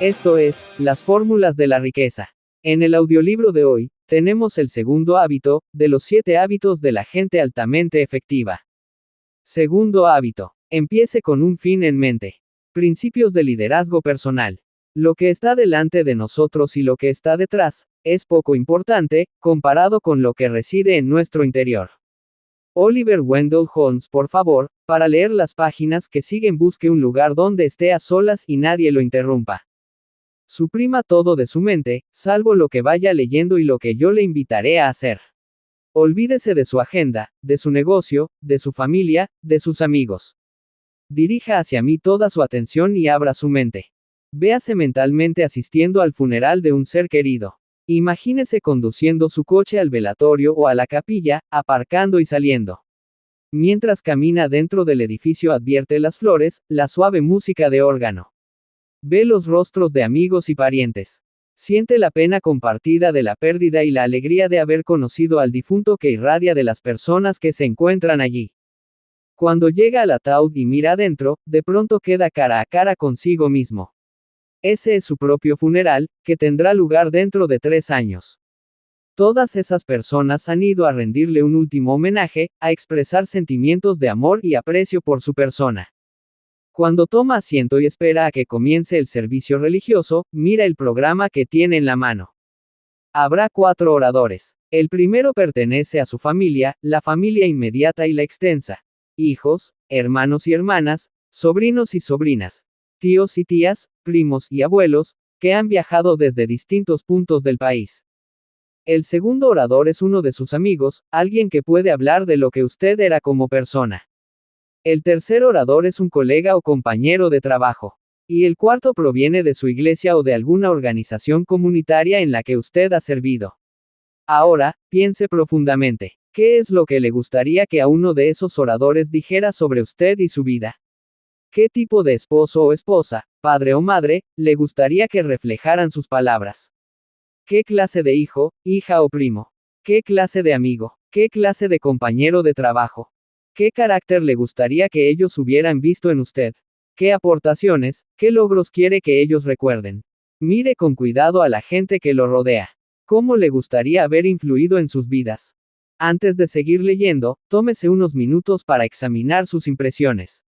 Esto es, las fórmulas de la riqueza. En el audiolibro de hoy, tenemos el segundo hábito, de los 7 hábitos de la gente altamente efectiva. Segundo hábito. Empiece con un fin en mente. Principios de liderazgo personal. Lo que está delante de nosotros y lo que está detrás, es poco importante, comparado con lo que reside en nuestro interior. Oliver Wendell Holmes, por favor, para leer las páginas que siguen busque un lugar donde esté a solas y nadie lo interrumpa. Suprima todo de su mente, salvo lo que vaya leyendo y lo que yo le invitaré a hacer. Olvídese de su agenda, de su negocio, de su familia, de sus amigos. Dirija hacia mí toda su atención y abra su mente. Véase mentalmente asistiendo al funeral de un ser querido. Imagínese conduciendo su coche al velatorio o a la capilla, aparcando y saliendo. Mientras camina dentro del edificio advierte las flores, la suave música de órgano. Ve los rostros de amigos y parientes. Siente la pena compartida de la pérdida y la alegría de haber conocido al difunto que irradia de las personas que se encuentran allí. Cuando llega al ataúd y mira adentro, de pronto queda cara a cara consigo mismo. Ese es su propio funeral, que tendrá lugar dentro de 3 años. Todas esas personas han ido a rendirle un último homenaje, a expresar sentimientos de amor y aprecio por su persona. Cuando toma asiento y espera a que comience el servicio religioso, mira el programa que tiene en la mano. Habrá 4 oradores. El primero pertenece a su familia, la familia inmediata y la extensa. Hijos, hermanos y hermanas, sobrinos y sobrinas, tíos y tías, primos y abuelos, que han viajado desde distintos puntos del país. El segundo orador es uno de sus amigos, alguien que puede hablar de lo que usted era como persona. El tercer orador es un colega o compañero de trabajo. Y el cuarto proviene de su iglesia o de alguna organización comunitaria en la que usted ha servido. Ahora, piense profundamente. ¿Qué es lo que le gustaría que a uno de esos oradores dijera sobre usted y su vida? ¿Qué tipo de esposo o esposa, padre o madre, le gustaría que reflejaran sus palabras? ¿Qué clase de hijo, hija o primo? ¿Qué clase de amigo? ¿Qué clase de compañero de trabajo? ¿Qué carácter le gustaría que ellos hubieran visto en usted? ¿Qué aportaciones, qué logros quiere que ellos recuerden? Mire con cuidado a la gente que lo rodea. ¿Cómo le gustaría haber influido en sus vidas? Antes de seguir leyendo, tómese unos minutos para examinar sus impresiones.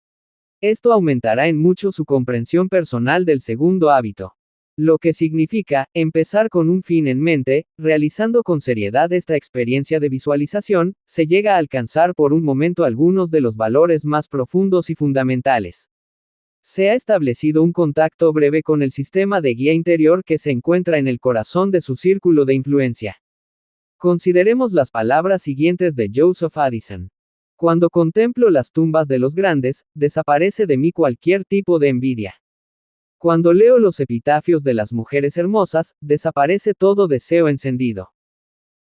Esto aumentará en mucho su comprensión personal del segundo hábito. Lo que significa, empezar con un fin en mente, realizando con seriedad esta experiencia de visualización, se llega a alcanzar por un momento algunos de los valores más profundos y fundamentales. Se ha establecido un contacto breve con el sistema de guía interior que se encuentra en el corazón de su círculo de influencia. Consideremos las palabras siguientes de Joseph Addison. Cuando contemplo las tumbas de los grandes, desaparece de mí cualquier tipo de envidia. Cuando leo los epitafios de las mujeres hermosas, desaparece todo deseo encendido.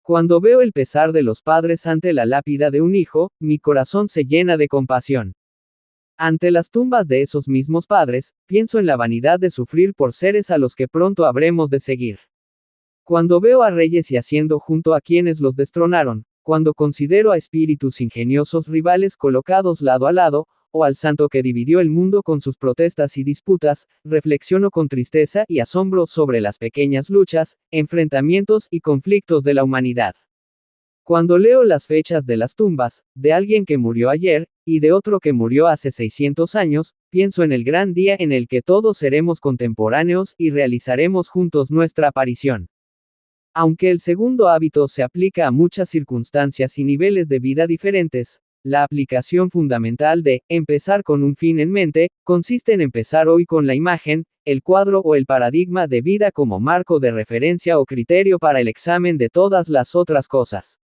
Cuando veo el pesar de los padres ante la lápida de un hijo, mi corazón se llena de compasión. Ante las tumbas de esos mismos padres, pienso en la vanidad de sufrir por seres a los que pronto habremos de seguir. Cuando veo a reyes yaciendo junto a quienes los destronaron, cuando considero a espíritus ingeniosos rivales colocados lado a lado, o al santo que dividió el mundo con sus protestas y disputas, reflexiono con tristeza y asombro sobre las pequeñas luchas, enfrentamientos y conflictos de la humanidad. Cuando leo las fechas de las tumbas, de alguien que murió ayer, y de otro que murió hace 600 años, pienso en el gran día en el que todos seremos contemporáneos y realizaremos juntos nuestra aparición. Aunque el segundo hábito se aplica a muchas circunstancias y niveles de vida diferentes, la aplicación fundamental de empezar con un fin en mente consiste en empezar hoy con la imagen, el cuadro o el paradigma de vida como marco de referencia o criterio para el examen de todas las otras cosas.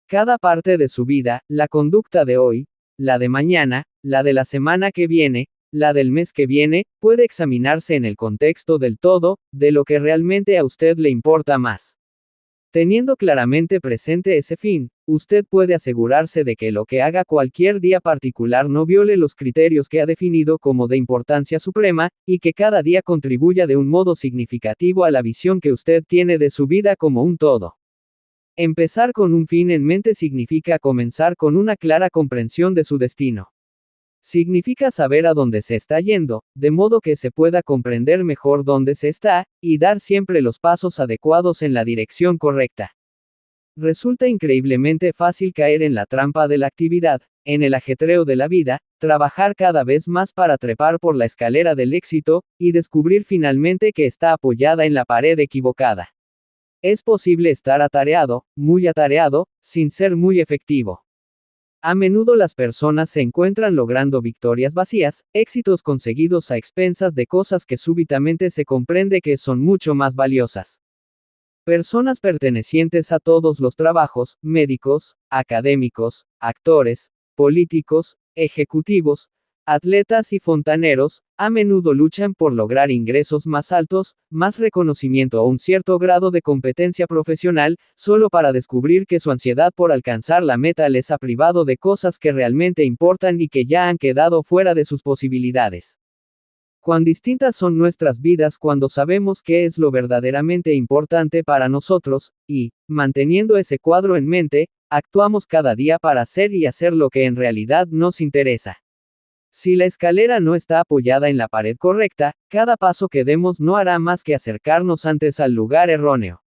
Cada parte de su vida, la conducta de hoy, la de mañana, la de la semana que viene, la del mes que viene, puede examinarse en el contexto del todo, de lo que realmente a usted le importa más. Teniendo claramente presente ese fin, usted puede asegurarse de que lo que haga cualquier día particular no viole los criterios que ha definido como de importancia suprema, y que cada día contribuya de un modo significativo a la visión que usted tiene de su vida como un todo. Empezar con un fin en mente significa comenzar con una clara comprensión de su destino. Significa saber a dónde se está yendo, de modo que se pueda comprender mejor dónde se está, y dar siempre los pasos adecuados en la dirección correcta. Resulta increíblemente fácil caer en la trampa de la actividad, en el ajetreo de la vida, trabajar cada vez más para trepar por la escalera del éxito, y descubrir finalmente que está apoyada en la pared equivocada. Es posible estar atareado, muy atareado, sin ser muy efectivo. A menudo las personas se encuentran logrando victorias vacías, éxitos conseguidos a expensas de cosas que súbitamente se comprende que son mucho más valiosas. Personas pertenecientes a todos los trabajos, médicos, académicos, actores, políticos, ejecutivos, atletas y fontaneros, a menudo luchan por lograr ingresos más altos, más reconocimiento o un cierto grado de competencia profesional, solo para descubrir que su ansiedad por alcanzar la meta les ha privado de cosas que realmente importan y que ya han quedado fuera de sus posibilidades. Cuán distintas son nuestras vidas cuando sabemos qué es lo verdaderamente importante para nosotros, y, manteniendo ese cuadro en mente, actuamos cada día para hacer y hacer lo que en realidad nos interesa. Si la escalera no está apoyada en la pared correcta, cada paso que demos no hará más que acercarnos antes al lugar erróneo.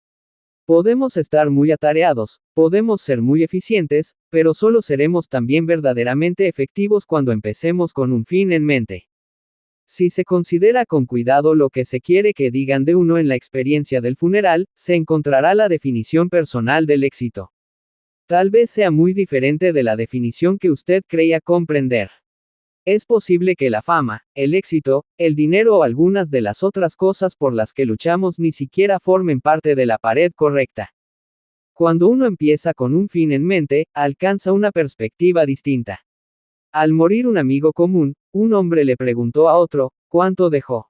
Podemos estar muy atareados, podemos ser muy eficientes, pero solo seremos también verdaderamente efectivos cuando empecemos con un fin en mente. Si se considera con cuidado lo que se quiere que digan de uno en la experiencia del funeral, se encontrará la definición personal del éxito. Tal vez sea muy diferente de la definición que usted creía comprender. Es posible que la fama, el éxito, el dinero o algunas de las otras cosas por las que luchamos ni siquiera formen parte de la pared correcta. Cuando uno empieza con un fin en mente, alcanza una perspectiva distinta. Al morir un amigo común, un hombre le preguntó a otro, ¿cuánto dejó?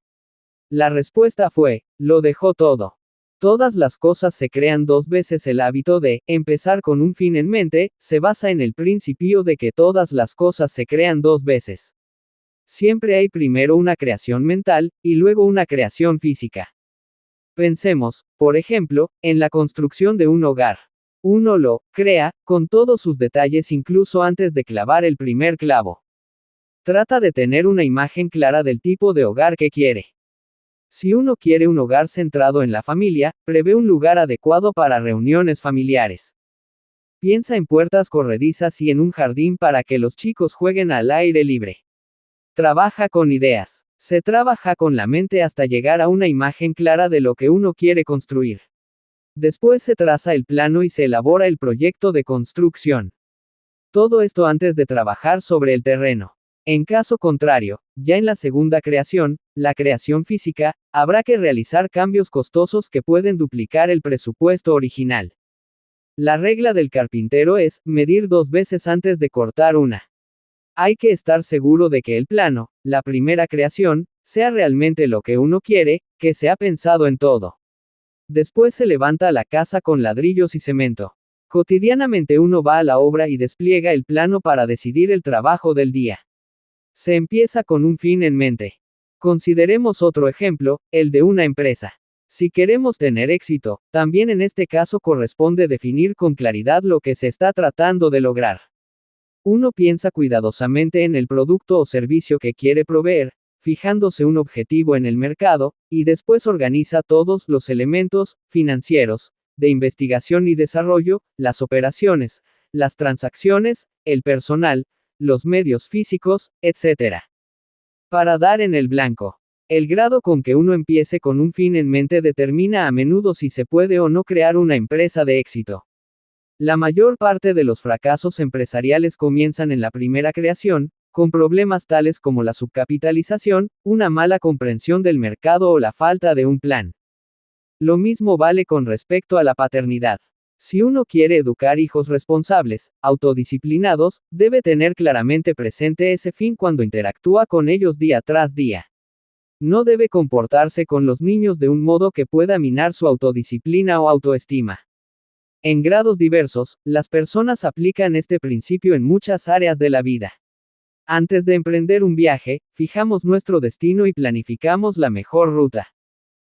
La respuesta fue, lo dejó todo. Todas las cosas se crean dos veces. El hábito de empezar con un fin en mente se basa en el principio de que todas las cosas se crean dos veces. Siempre hay primero una creación mental, y luego una creación física. Pensemos, por ejemplo, en la construcción de un hogar. Uno lo crea, con todos sus detalles incluso antes de clavar el primer clavo. Trata de tener una imagen clara del tipo de hogar que quiere. Si uno quiere un hogar centrado en la familia, prevé un lugar adecuado para reuniones familiares. Piensa en puertas corredizas y en un jardín para que los chicos jueguen al aire libre. Trabaja con ideas. Se trabaja con la mente hasta llegar a una imagen clara de lo que uno quiere construir. Después se traza el plano y se elabora el proyecto de construcción. Todo esto antes de trabajar sobre el terreno. En caso contrario, ya en la segunda creación, la creación física, habrá que realizar cambios costosos que pueden duplicar el presupuesto original. La regla del carpintero es medir dos veces antes de cortar una. Hay que estar seguro de que el plano, la primera creación, sea realmente lo que uno quiere, que se ha pensado en todo. Después se levanta la casa con ladrillos y cemento. Cotidianamente uno va a la obra y despliega el plano para decidir el trabajo del día. Se empieza con un fin en mente. Consideremos otro ejemplo, el de una empresa. Si queremos tener éxito, también en este caso corresponde definir con claridad lo que se está tratando de lograr. Uno piensa cuidadosamente en el producto o servicio que quiere proveer, fijándose un objetivo en el mercado, y después organiza todos los elementos financieros, de investigación y desarrollo, las operaciones, las transacciones, el personal, los medios físicos, etc. Para dar en el blanco. El grado con que uno empiece con un fin en mente determina a menudo si se puede o no crear una empresa de éxito. La mayor parte de los fracasos empresariales comienzan en la primera creación, con problemas tales como la subcapitalización, una mala comprensión del mercado o la falta de un plan. Lo mismo vale con respecto a la paternidad. Si uno quiere educar hijos responsables, autodisciplinados, debe tener claramente presente ese fin cuando interactúa con ellos día tras día. No debe comportarse con los niños de un modo que pueda minar su autodisciplina o autoestima. En grados diversos, las personas aplican este principio en muchas áreas de la vida. Antes de emprender un viaje, fijamos nuestro destino y planificamos la mejor ruta.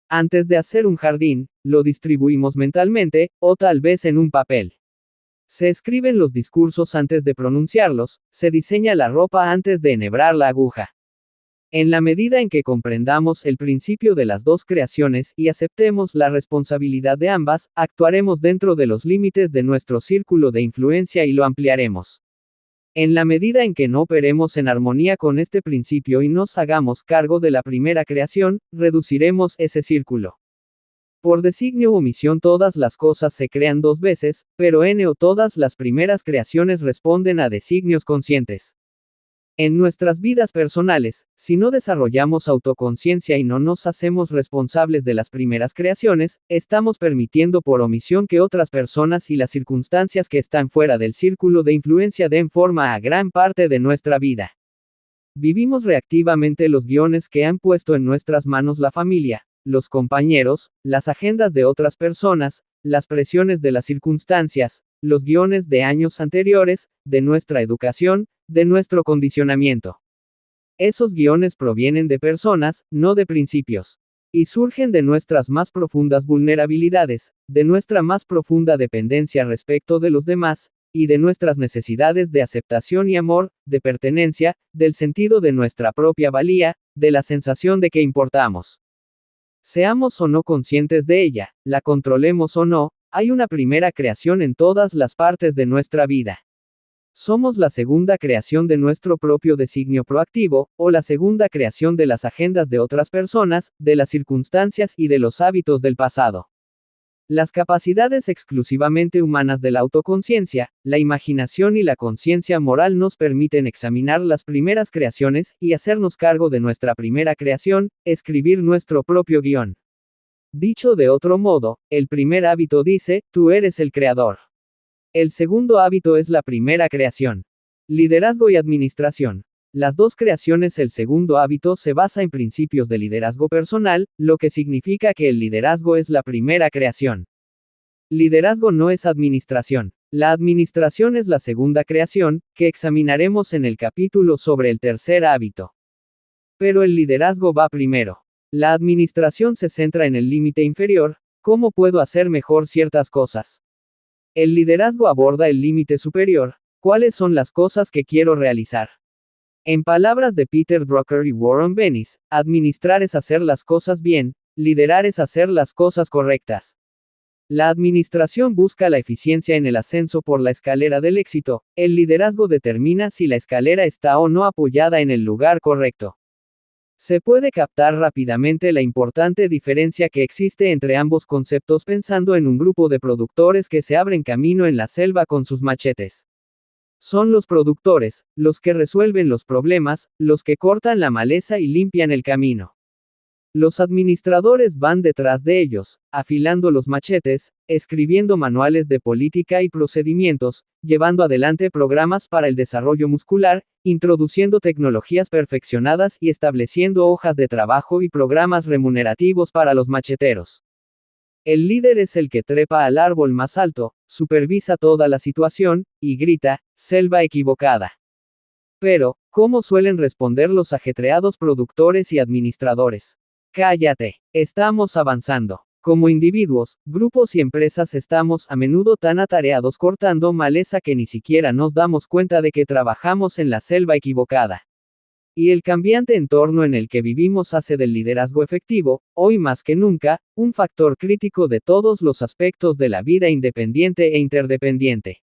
Antes de hacer un jardín, lo distribuimos mentalmente, o tal vez en un papel. Se escriben los discursos antes de pronunciarlos, se diseña la ropa antes de enhebrar la aguja. En la medida en que comprendamos el principio de las dos creaciones y aceptemos la responsabilidad de ambas, actuaremos dentro de los límites de nuestro círculo de influencia y lo ampliaremos. En la medida en que no operemos en armonía con este principio y nos hagamos cargo de la primera creación, reduciremos ese círculo. Por designio o omisión todas las cosas se crean dos veces, pero o todas las primeras creaciones responden a designios conscientes. En nuestras vidas personales, si no desarrollamos autoconciencia y no nos hacemos responsables de las primeras creaciones, estamos permitiendo por omisión que otras personas y las circunstancias que están fuera del círculo de influencia den forma a gran parte de nuestra vida. Vivimos reactivamente los guiones que han puesto en nuestras manos la familia, los compañeros, las agendas de otras personas, las presiones de las circunstancias, los guiones de años anteriores, de nuestra educación, de nuestro condicionamiento. Esos guiones provienen de personas, no de principios. Y surgen de nuestras más profundas vulnerabilidades, de nuestra más profunda dependencia respecto de los demás, y de nuestras necesidades de aceptación y amor, de pertenencia, del sentido de nuestra propia valía, de la sensación de que importamos. Seamos o no conscientes de ella, la controlemos o no, hay una primera creación en todas las partes de nuestra vida. Somos la segunda creación de nuestro propio designio proactivo, o la segunda creación de las agendas de otras personas, de las circunstancias y de los hábitos del pasado. Las capacidades exclusivamente humanas de la autoconciencia, la imaginación y la conciencia moral nos permiten examinar las primeras creaciones, y hacernos cargo de nuestra primera creación, escribir nuestro propio guión. Dicho de otro modo, el primer hábito dice, tú eres el creador. El segundo hábito es la primera creación. Liderazgo y administración. Las dos creaciones. El segundo hábito se basa en principios de liderazgo personal, lo que significa que el liderazgo es la primera creación. Liderazgo no es administración. La administración es la segunda creación, que examinaremos en el capítulo sobre el tercer hábito. Pero el liderazgo va primero. La administración se centra en el límite inferior, ¿cómo puedo hacer mejor ciertas cosas? El liderazgo aborda el límite superior, ¿cuáles son las cosas que quiero realizar? En palabras de Peter Drucker y Warren Bennis, administrar es hacer las cosas bien, liderar es hacer las cosas correctas. La administración busca la eficiencia en el ascenso por la escalera del éxito, el liderazgo determina si la escalera está o no apoyada en el lugar correcto. Se puede captar rápidamente la importante diferencia que existe entre ambos conceptos pensando en un grupo de productores que se abren camino en la selva con sus machetes. Son los productores, los que resuelven los problemas, los que cortan la maleza y limpian el camino. Los administradores van detrás de ellos, afilando los machetes, escribiendo manuales de política y procedimientos, llevando adelante programas para el desarrollo muscular, introduciendo tecnologías perfeccionadas y estableciendo hojas de trabajo y programas remunerativos para los macheteros. El líder es el que trepa al árbol más alto, supervisa toda la situación, y grita, selva equivocada. Pero, ¿cómo suelen responder los ajetreados productores y administradores? Cállate, estamos avanzando. Como individuos, grupos y empresas estamos a menudo tan atareados cortando maleza que ni siquiera nos damos cuenta de que trabajamos en la selva equivocada. Y el cambiante entorno en el que vivimos hace del liderazgo efectivo, hoy más que nunca, un factor crítico de todos los aspectos de la vida independiente e interdependiente.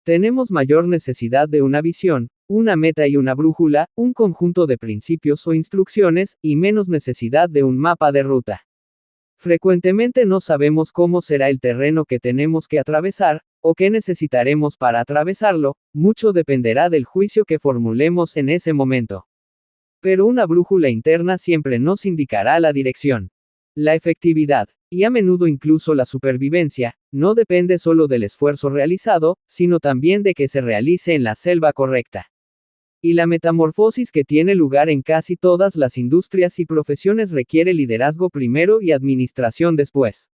Tenemos mayor necesidad de una visión, una meta y una brújula, un conjunto de principios o instrucciones, y menos necesidad de un mapa de ruta. Frecuentemente no sabemos cómo será el terreno que tenemos que atravesar, o qué necesitaremos para atravesarlo, mucho dependerá del juicio que formulemos en ese momento. Pero una brújula interna siempre nos indicará la dirección. La efectividad, y a menudo incluso la supervivencia, no depende solo del esfuerzo realizado, sino también de que se realice en la selva correcta. Y la metamorfosis que tiene lugar en casi todas las industrias y profesiones requiere liderazgo primero y administración después.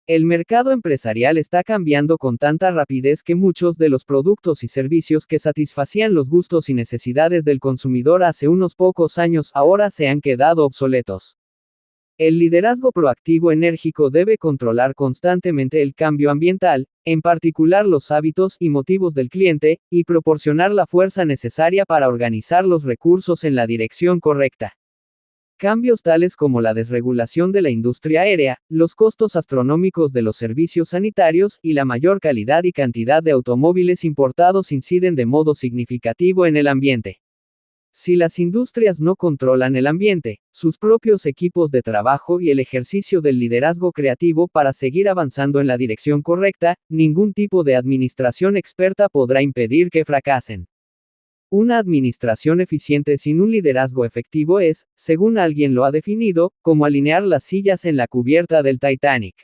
El mercado empresarial está cambiando con tanta rapidez que muchos de los productos y servicios que satisfacían los gustos y necesidades del consumidor hace unos pocos años ahora se han quedado obsoletos. El liderazgo proactivo enérgico debe controlar constantemente el cambio ambiental, en particular los hábitos y motivos del cliente, y proporcionar la fuerza necesaria para organizar los recursos en la dirección correcta. Cambios tales como la desregulación de la industria aérea, los costos astronómicos de los servicios sanitarios y la mayor calidad y cantidad de automóviles importados inciden de modo significativo en el ambiente. Si las industrias no controlan el ambiente, sus propios equipos de trabajo y el ejercicio del liderazgo creativo para seguir avanzando en la dirección correcta, ningún tipo de administración experta podrá impedir que fracasen. Una administración eficiente sin un liderazgo efectivo es, según alguien lo ha definido, como alinear las sillas en la cubierta del Titanic.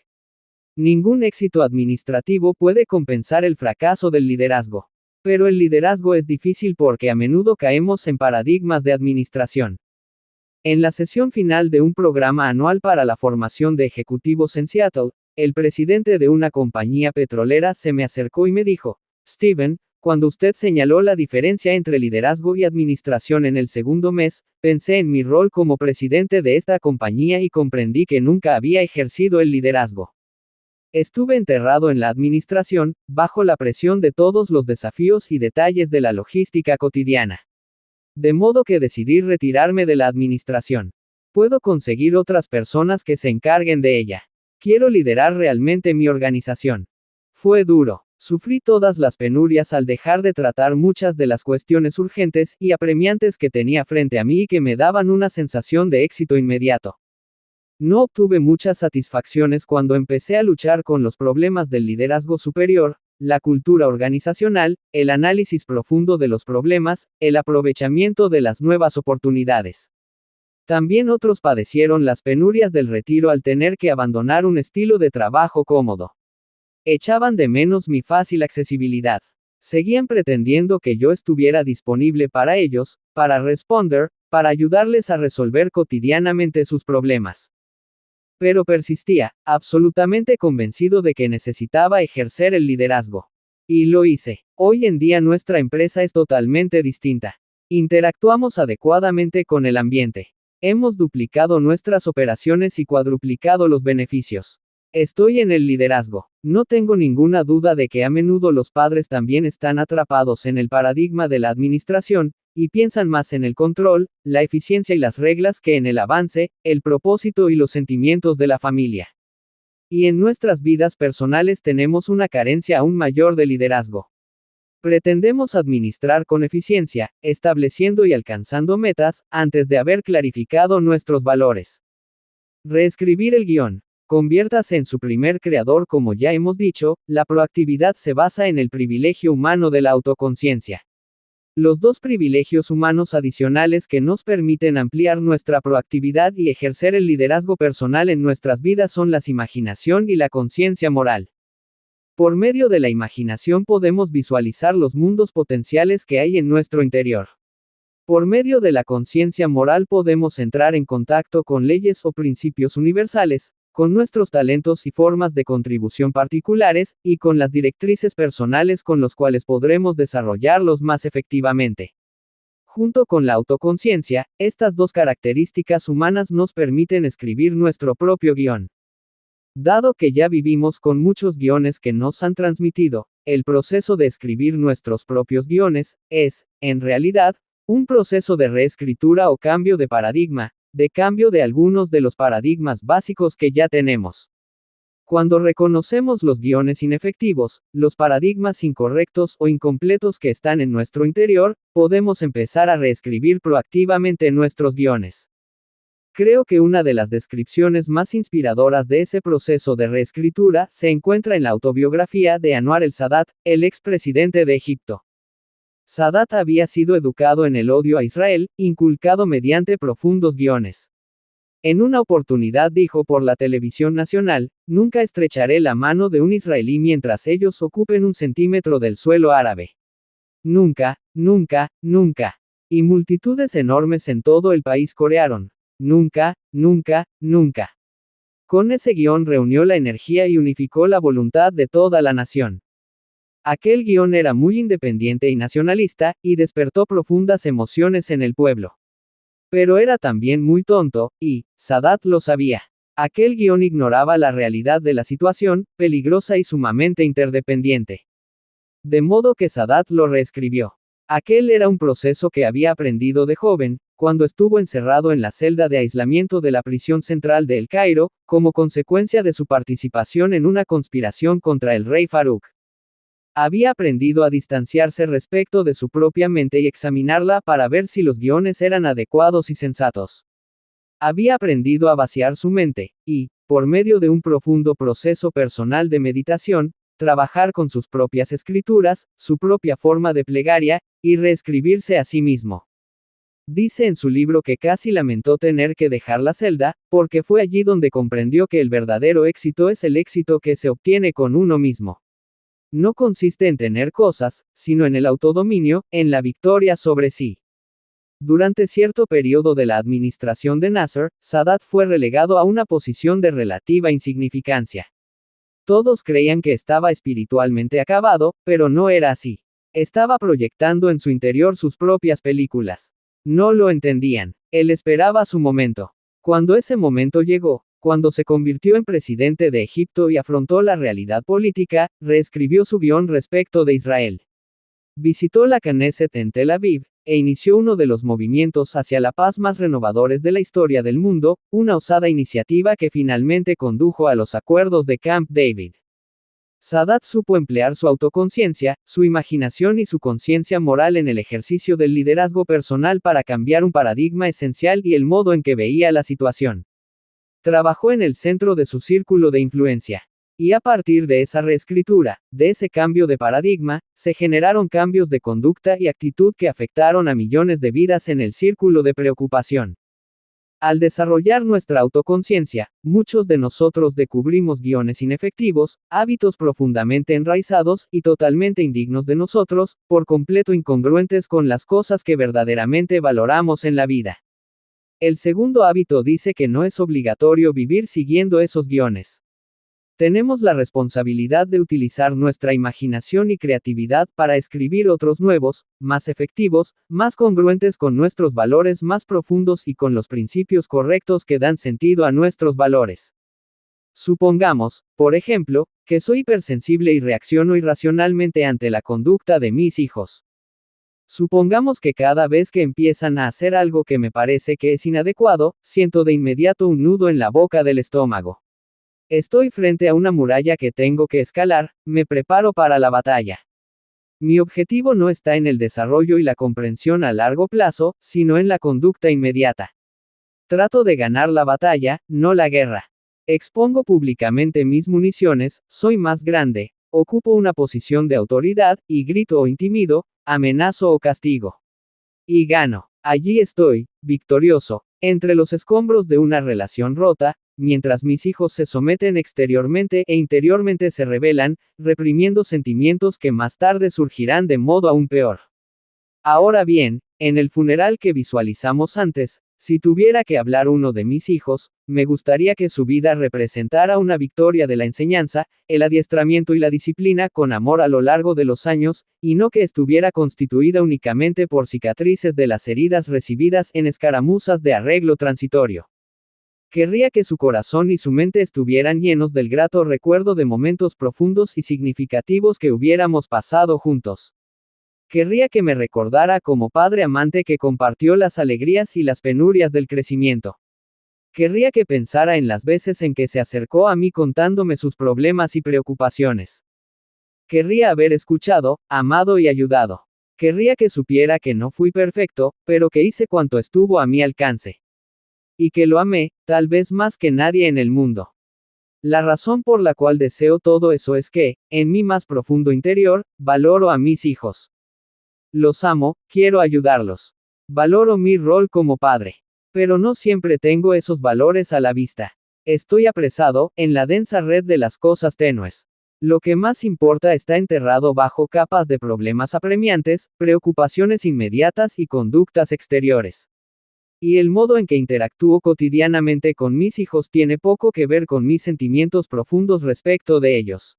Ningún éxito administrativo puede compensar el fracaso del liderazgo. Pero el liderazgo es difícil porque a menudo caemos en paradigmas de administración. En la sesión final de un programa anual para la formación de ejecutivos en Seattle, el presidente de una compañía petrolera se me acercó y me dijo: Steven, cuando usted señaló la diferencia entre liderazgo y administración en el segundo mes, pensé en mi rol como presidente de esta compañía y comprendí que nunca había ejercido el liderazgo. Estuve enterrado en la administración, bajo la presión de todos los desafíos y detalles de la logística cotidiana. De modo que decidí retirarme de la administración. Puedo conseguir otras personas que se encarguen de ella. Quiero liderar realmente mi organización. Fue duro. Sufrí todas las penurias al dejar de tratar muchas de las cuestiones urgentes y apremiantes que tenía frente a mí y que me daban una sensación de éxito inmediato. No obtuve muchas satisfacciones cuando empecé a luchar con los problemas del liderazgo superior, la cultura organizacional, el análisis profundo de los problemas, el aprovechamiento de las nuevas oportunidades. También otros padecieron las penurias del retiro al tener que abandonar un estilo de trabajo cómodo. Echaban de menos mi fácil accesibilidad. Seguían pretendiendo que yo estuviera disponible para ellos, para responder, para ayudarles a resolver cotidianamente sus problemas. Pero persistía, absolutamente convencido de que necesitaba ejercer el liderazgo. Y lo hice. Hoy en día nuestra empresa es totalmente distinta. Interactuamos adecuadamente con el ambiente. Hemos duplicado nuestras operaciones y cuadruplicado los beneficios. Estoy en el liderazgo. No tengo ninguna duda de que a menudo los padres también están atrapados en el paradigma de la administración, y piensan más en el control, la eficiencia y las reglas que en el avance, el propósito y los sentimientos de la familia. Y en nuestras vidas personales tenemos una carencia aún mayor de liderazgo. Pretendemos administrar con eficiencia, estableciendo y alcanzando metas, antes de haber clarificado nuestros valores. Reescribir el guión. Conviértase en su primer creador. Como ya hemos dicho, la proactividad se basa en el privilegio humano de la autoconciencia. Los dos privilegios humanos adicionales que nos permiten ampliar nuestra proactividad y ejercer el liderazgo personal en nuestras vidas son la imaginación y la conciencia moral. Por medio de la imaginación podemos visualizar los mundos potenciales que hay en nuestro interior. Por medio de la conciencia moral podemos entrar en contacto con leyes o principios universales, con nuestros talentos y formas de contribución particulares, y con las directrices personales con los cuales podremos desarrollarlos más efectivamente. Junto con la autoconciencia, estas dos características humanas nos permiten escribir nuestro propio guión. Dado que ya vivimos con muchos guiones que nos han transmitido, el proceso de escribir nuestros propios guiones, es, en realidad, un proceso de reescritura o cambio de paradigma, de cambio de algunos de los paradigmas básicos que ya tenemos. Cuando reconocemos los guiones inefectivos, los paradigmas incorrectos o incompletos que están en nuestro interior, podemos empezar a reescribir proactivamente nuestros guiones. Creo que una de las descripciones más inspiradoras de ese proceso de reescritura se encuentra en la autobiografía de Anwar el-Sadat, el expresidente de Egipto. Sadat había sido educado en el odio a Israel, inculcado mediante profundos guiones. En una oportunidad dijo por la televisión nacional: nunca estrecharé la mano de un israelí mientras ellos ocupen un centímetro del suelo árabe. Nunca, nunca, nunca. Y multitudes enormes en todo el país corearon: nunca, nunca, nunca. Con ese guión reunió la energía y unificó la voluntad de toda la nación. Aquel guión era muy independiente y nacionalista, y despertó profundas emociones en el pueblo. Pero era también muy tonto, y Sadat lo sabía. Aquel guión ignoraba la realidad de la situación, peligrosa y sumamente interdependiente. De modo que Sadat lo reescribió. Aquel era un proceso que había aprendido de joven, cuando estuvo encerrado en la celda de aislamiento de la prisión central de El Cairo, como consecuencia de su participación en una conspiración contra el rey Farouk. Había aprendido a distanciarse respecto de su propia mente y examinarla para ver si los guiones eran adecuados y sensatos. Había aprendido a vaciar su mente, y, por medio de un profundo proceso personal de meditación, trabajar con sus propias escrituras, su propia forma de plegaria, y reescribirse a sí mismo. Dice en su libro que casi lamentó tener que dejar la celda, porque fue allí donde comprendió que el verdadero éxito es el éxito que se obtiene con uno mismo. No consiste en tener cosas, sino en el autodominio, en la victoria sobre sí. Durante cierto periodo de la administración de Nasser, Sadat fue relegado a una posición de relativa insignificancia. Todos creían que estaba espiritualmente acabado, pero no era así. Estaba proyectando en su interior sus propias películas. No lo entendían. Él esperaba su momento. Cuando ese momento llegó, cuando se convirtió en presidente de Egipto y afrontó la realidad política, reescribió su guión respecto de Israel. Visitó la Knesset en Tel Aviv, e inició uno de los movimientos hacia la paz más renovadores de la historia del mundo, una osada iniciativa que finalmente condujo a los acuerdos de Camp David. Sadat supo emplear su autoconciencia, su imaginación y su conciencia moral en el ejercicio del liderazgo personal para cambiar un paradigma esencial y el modo en que veía la situación. Trabajó en el centro de su círculo de influencia. Y a partir de esa reescritura, de ese cambio de paradigma, se generaron cambios de conducta y actitud que afectaron a millones de vidas en el círculo de preocupación. Al desarrollar nuestra autoconciencia, muchos de nosotros descubrimos guiones inefectivos, hábitos profundamente enraizados y totalmente indignos de nosotros, por completo incongruentes con las cosas que verdaderamente valoramos en la vida. El segundo hábito dice que no es obligatorio vivir siguiendo esos guiones. Tenemos la responsabilidad de utilizar nuestra imaginación y creatividad para escribir otros nuevos, más efectivos, más congruentes con nuestros valores más profundos y con los principios correctos que dan sentido a nuestros valores. Supongamos, por ejemplo, que soy hipersensible y reacciono irracionalmente ante la conducta de mis hijos. Supongamos que cada vez que empiezan a hacer algo que me parece que es inadecuado, siento de inmediato un nudo en la boca del estómago. Estoy frente a una muralla que tengo que escalar, me preparo para la batalla. Mi objetivo no está en el desarrollo y la comprensión a largo plazo, sino en la conducta inmediata. Trato de ganar la batalla, no la guerra. Expongo públicamente mis municiones, soy más grande, ocupo una posición de autoridad, y grito o intimido, amenazo o castigo. Y gano. Allí estoy, victorioso, entre los escombros de una relación rota, mientras mis hijos se someten exteriormente e interiormente se rebelan, reprimiendo sentimientos que más tarde surgirán de modo aún peor. Ahora bien, en el funeral que visualizamos antes, si tuviera que hablar uno de mis hijos, me gustaría que su vida representara una victoria de la enseñanza, el adiestramiento y la disciplina con amor a lo largo de los años, y no que estuviera constituida únicamente por cicatrices de las heridas recibidas en escaramuzas de arreglo transitorio. Querría que su corazón y su mente estuvieran llenos del grato recuerdo de momentos profundos y significativos que hubiéramos pasado juntos. Querría que me recordara como padre amante que compartió las alegrías y las penurias del crecimiento. Querría que pensara en las veces en que se acercó a mí contándome sus problemas y preocupaciones. Querría haber escuchado, amado y ayudado. Querría que supiera que no fui perfecto, pero que hice cuanto estuvo a mi alcance. Y que lo amé, tal vez más que nadie en el mundo. La razón por la cual deseo todo eso es que, en mi más profundo interior, valoro a mis hijos. Los amo, quiero ayudarlos. Valoro mi rol como padre. Pero no siempre tengo esos valores a la vista. Estoy apresado, en la densa red de las cosas tenues. Lo que más importa está enterrado bajo capas de problemas apremiantes, preocupaciones inmediatas y conductas exteriores. Y el modo en que interactúo cotidianamente con mis hijos tiene poco que ver con mis sentimientos profundos respecto de ellos.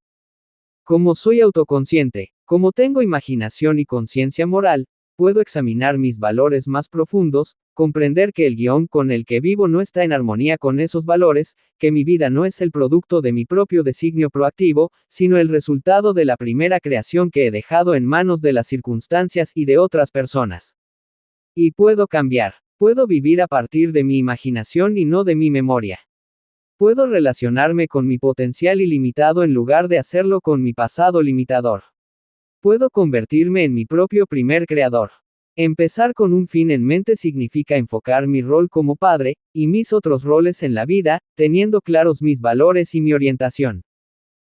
Como soy autoconsciente, como tengo imaginación y conciencia moral, puedo examinar mis valores más profundos, comprender que el guión con el que vivo no está en armonía con esos valores, que mi vida no es el producto de mi propio designio proactivo, sino el resultado de la primera creación que he dejado en manos de las circunstancias y de otras personas. Y puedo cambiar. Puedo vivir a partir de mi imaginación y no de mi memoria. Puedo relacionarme con mi potencial ilimitado en lugar de hacerlo con mi pasado limitador. Puedo convertirme en mi propio primer creador. Empezar con un fin en mente significa enfocar mi rol como padre, y mis otros roles en la vida, teniendo claros mis valores y mi orientación.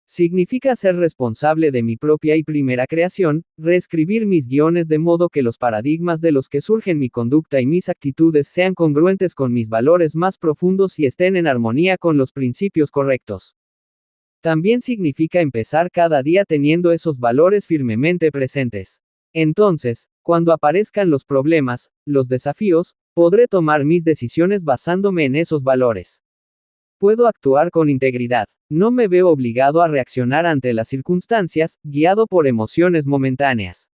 Significa ser responsable de mi propia y primera creación, reescribir mis guiones de modo que los paradigmas de los que surgen mi conducta y mis actitudes sean congruentes con mis valores más profundos y estén en armonía con los principios correctos. También significa empezar cada día teniendo esos valores firmemente presentes. Entonces, cuando aparezcan los problemas, los desafíos, podré tomar mis decisiones basándome en esos valores. Puedo actuar con integridad. No me veo obligado a reaccionar ante las circunstancias, guiado por emociones momentáneas.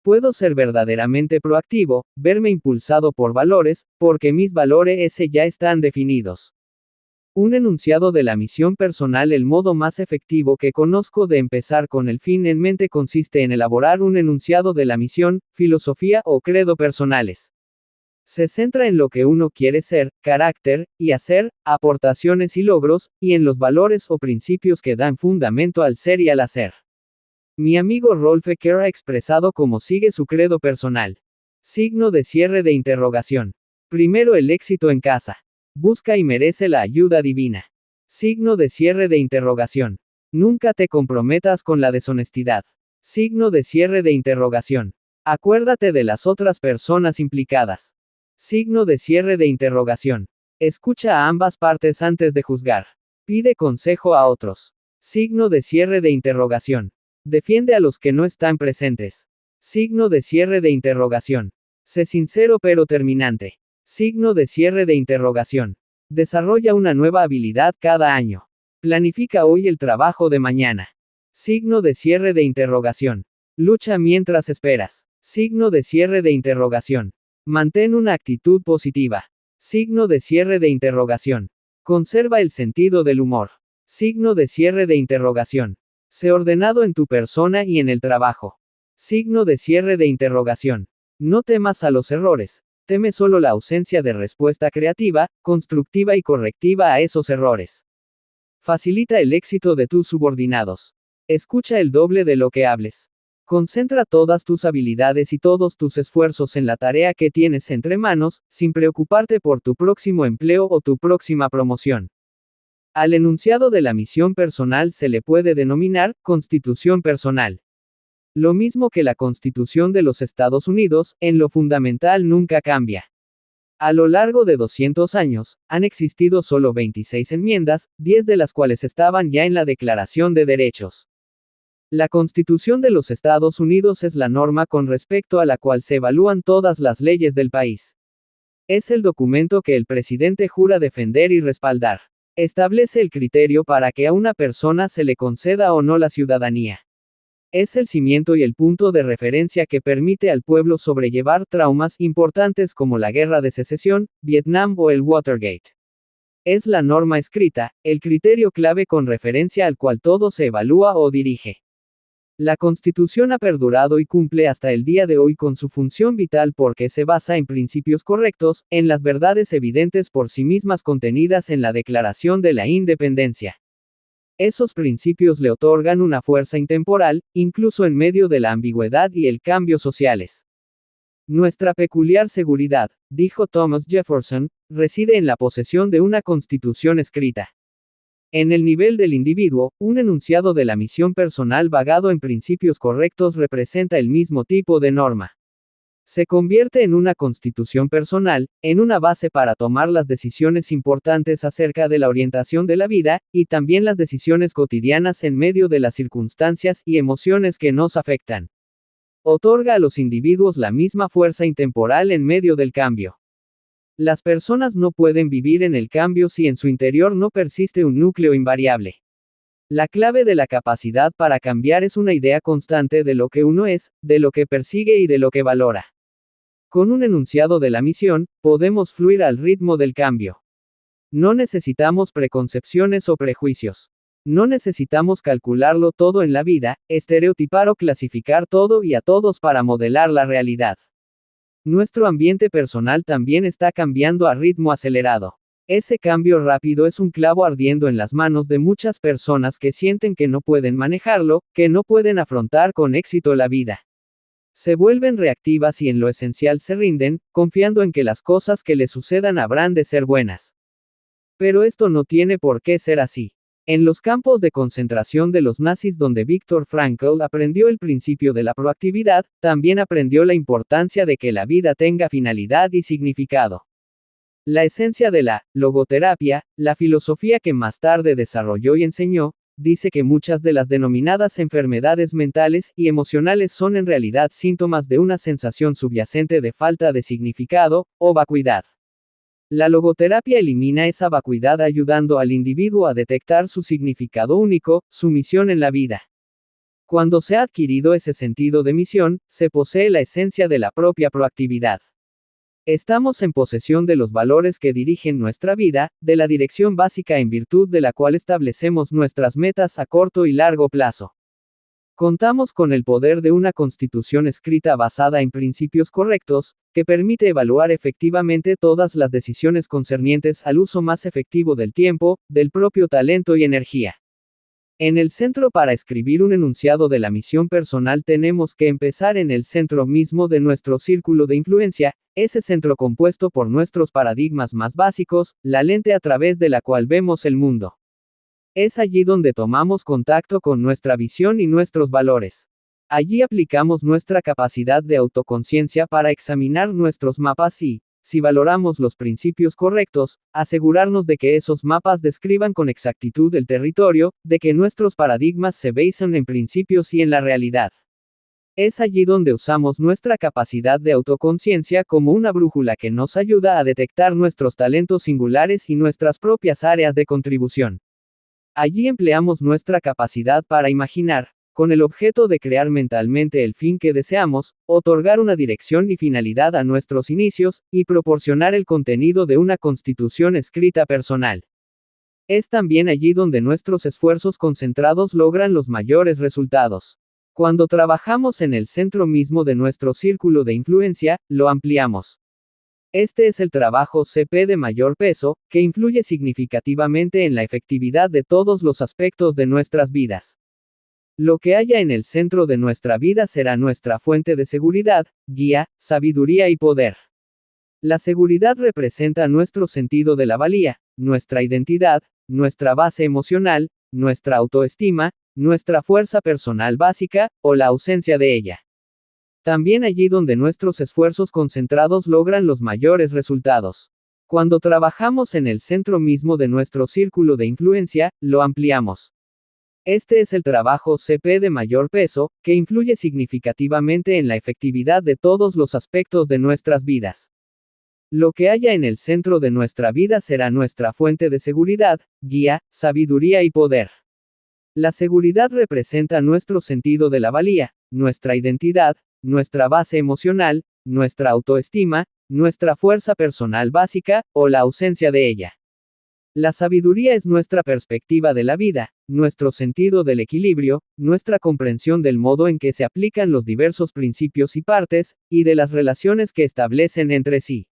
Puedo ser verdaderamente proactivo, verme impulsado por valores, porque mis valores ya están definidos. Un enunciado de la misión personal. El modo más efectivo que conozco de empezar con el fin en mente consiste en elaborar un enunciado de la misión, filosofía o credo personales. Se centra en lo que uno quiere ser, carácter, y hacer, aportaciones y logros, y en los valores o principios que dan fundamento al ser y al hacer. Mi amigo Rolf Ecker ha expresado cómo sigue su credo personal. Signo de cierre de interrogación. Primero el éxito en casa. Busca y merece la ayuda divina. Signo de cierre de interrogación. Nunca te comprometas con la deshonestidad. Signo de cierre de interrogación. Acuérdate de las otras personas implicadas. Signo de cierre de interrogación. Escucha a ambas partes antes de juzgar. Pide consejo a otros. Signo de cierre de interrogación. Defiende a los que no están presentes. Signo de cierre de interrogación. Sé sincero pero terminante. Signo de cierre de interrogación. Desarrolla una nueva habilidad cada año. Planifica hoy el trabajo de mañana. Signo de cierre de interrogación. Lucha mientras esperas. Signo de cierre de interrogación. Mantén una actitud positiva. Signo de cierre de interrogación. Conserva el sentido del humor. Signo de cierre de interrogación. Sé ordenado en tu persona y en el trabajo. Signo de cierre de interrogación. No temas a los errores. Teme solo la ausencia de respuesta creativa, constructiva y correctiva a esos errores. Facilita el éxito de tus subordinados. Escucha el doble de lo que hables. Concentra todas tus habilidades y todos tus esfuerzos en la tarea que tienes entre manos, sin preocuparte por tu próximo empleo o tu próxima promoción. Al enunciado de la misión personal se le puede denominar constitución personal. Lo mismo que la Constitución de los Estados Unidos, en lo fundamental nunca cambia. A lo largo de 200 años, han existido solo 26 enmiendas, 10 de las cuales estaban ya en la Declaración de Derechos. La Constitución de los Estados Unidos es la norma con respecto a la cual se evalúan todas las leyes del país. Es el documento que el presidente jura defender y respaldar. Establece el criterio para que a una persona se le conceda o no la ciudadanía. Es el cimiento y el punto de referencia que permite al pueblo sobrellevar traumas importantes como la Guerra de Secesión, Vietnam o el Watergate. Es la norma escrita, el criterio clave con referencia al cual todo se evalúa o dirige. La Constitución ha perdurado y cumple hasta el día de hoy con su función vital porque se basa en principios correctos, en las verdades evidentes por sí mismas contenidas en la Declaración de la Independencia. Esos principios le otorgan una fuerza intemporal, incluso en medio de la ambigüedad y el cambio sociales. Nuestra peculiar seguridad, dijo Thomas Jefferson, reside en la posesión de una constitución escrita. En el nivel del individuo, un enunciado de la misión personal basado en principios correctos representa el mismo tipo de norma. Se convierte en una constitución personal, en una base para tomar las decisiones importantes acerca de la orientación de la vida, y también las decisiones cotidianas en medio de las circunstancias y emociones que nos afectan. Otorga a los individuos la misma fuerza intemporal en medio del cambio. Las personas no pueden vivir en el cambio si en su interior no persiste un núcleo invariable. La clave de la capacidad para cambiar es una idea constante de lo que uno es, de lo que persigue y de lo que valora. Con un enunciado de la misión, podemos fluir al ritmo del cambio. No necesitamos preconcepciones o prejuicios. No necesitamos calcularlo todo en la vida, estereotipar o clasificar todo y a todos para modelar la realidad. Nuestro ambiente personal también está cambiando a ritmo acelerado. Ese cambio rápido es un clavo ardiendo en las manos de muchas personas que sienten que no pueden manejarlo, que no pueden afrontar con éxito la vida. Se vuelven reactivas y en lo esencial se rinden, confiando en que las cosas que les sucedan habrán de ser buenas. Pero esto no tiene por qué ser así. En los campos de concentración de los nazis donde Viktor Frankl aprendió el principio de la proactividad, también aprendió la importancia de que la vida tenga finalidad y significado. La esencia de la logoterapia, la filosofía que más tarde desarrolló y enseñó, dice que muchas de las denominadas enfermedades mentales y emocionales son en realidad síntomas de una sensación subyacente de falta de significado, o vacuidad. La logoterapia elimina esa vacuidad ayudando al individuo a detectar su significado único, su misión en la vida. Cuando se ha adquirido ese sentido de misión, se posee la esencia de la propia proactividad. Estamos en posesión de los valores que dirigen nuestra vida, de la dirección básica en virtud de la cual establecemos nuestras metas a corto y largo plazo. Contamos con el poder de una constitución escrita basada en principios correctos, que permite evaluar efectivamente todas las decisiones concernientes al uso más efectivo del tiempo, del propio talento y energía. En el centro para escribir un enunciado de la misión personal tenemos que empezar en el centro mismo de nuestro círculo de influencia, ese centro compuesto por nuestros paradigmas más básicos, la lente a través de la cual vemos el mundo. Es allí donde tomamos contacto con nuestra visión y nuestros valores. Allí aplicamos nuestra capacidad de autoconciencia para examinar nuestros mapas y, si valoramos los principios correctos, asegurarnos de que esos mapas describan con exactitud el territorio, de que nuestros paradigmas se basan en principios y en la realidad. Es allí donde usamos nuestra capacidad de autoconciencia como una brújula que nos ayuda a detectar nuestros talentos singulares y nuestras propias áreas de contribución. Allí empleamos nuestra capacidad para imaginar, con el objeto de crear mentalmente el fin que deseamos, otorgar una dirección y finalidad a nuestros inicios, y proporcionar el contenido de una constitución escrita personal. Es también allí donde nuestros esfuerzos concentrados logran los mayores resultados. Cuando trabajamos en el centro mismo de nuestro círculo de influencia, lo ampliamos. Este es el trabajo CP de mayor peso, que influye significativamente en la efectividad de todos los aspectos de nuestras vidas. Lo que haya en el centro de nuestra vida será nuestra fuente de seguridad, guía, sabiduría y poder. La seguridad representa nuestro sentido de la valía, nuestra identidad, nuestra base emocional, nuestra autoestima, nuestra fuerza personal básica, o la ausencia de ella. También allí donde nuestros esfuerzos concentrados logran los mayores resultados. Cuando trabajamos en el centro mismo de nuestro círculo de influencia, lo ampliamos. Este es el trabajo CP de mayor peso, que influye significativamente en la efectividad de todos los aspectos de nuestras vidas. Lo que haya en el centro de nuestra vida será nuestra fuente de seguridad, guía, sabiduría y poder. La seguridad representa nuestro sentido de la valía, nuestra identidad, nuestra base emocional, nuestra autoestima, nuestra fuerza personal básica, o la ausencia de ella. La sabiduría es nuestra perspectiva de la vida, nuestro sentido del equilibrio, nuestra comprensión del modo en que se aplican los diversos principios y partes, y de las relaciones que establecen entre sí.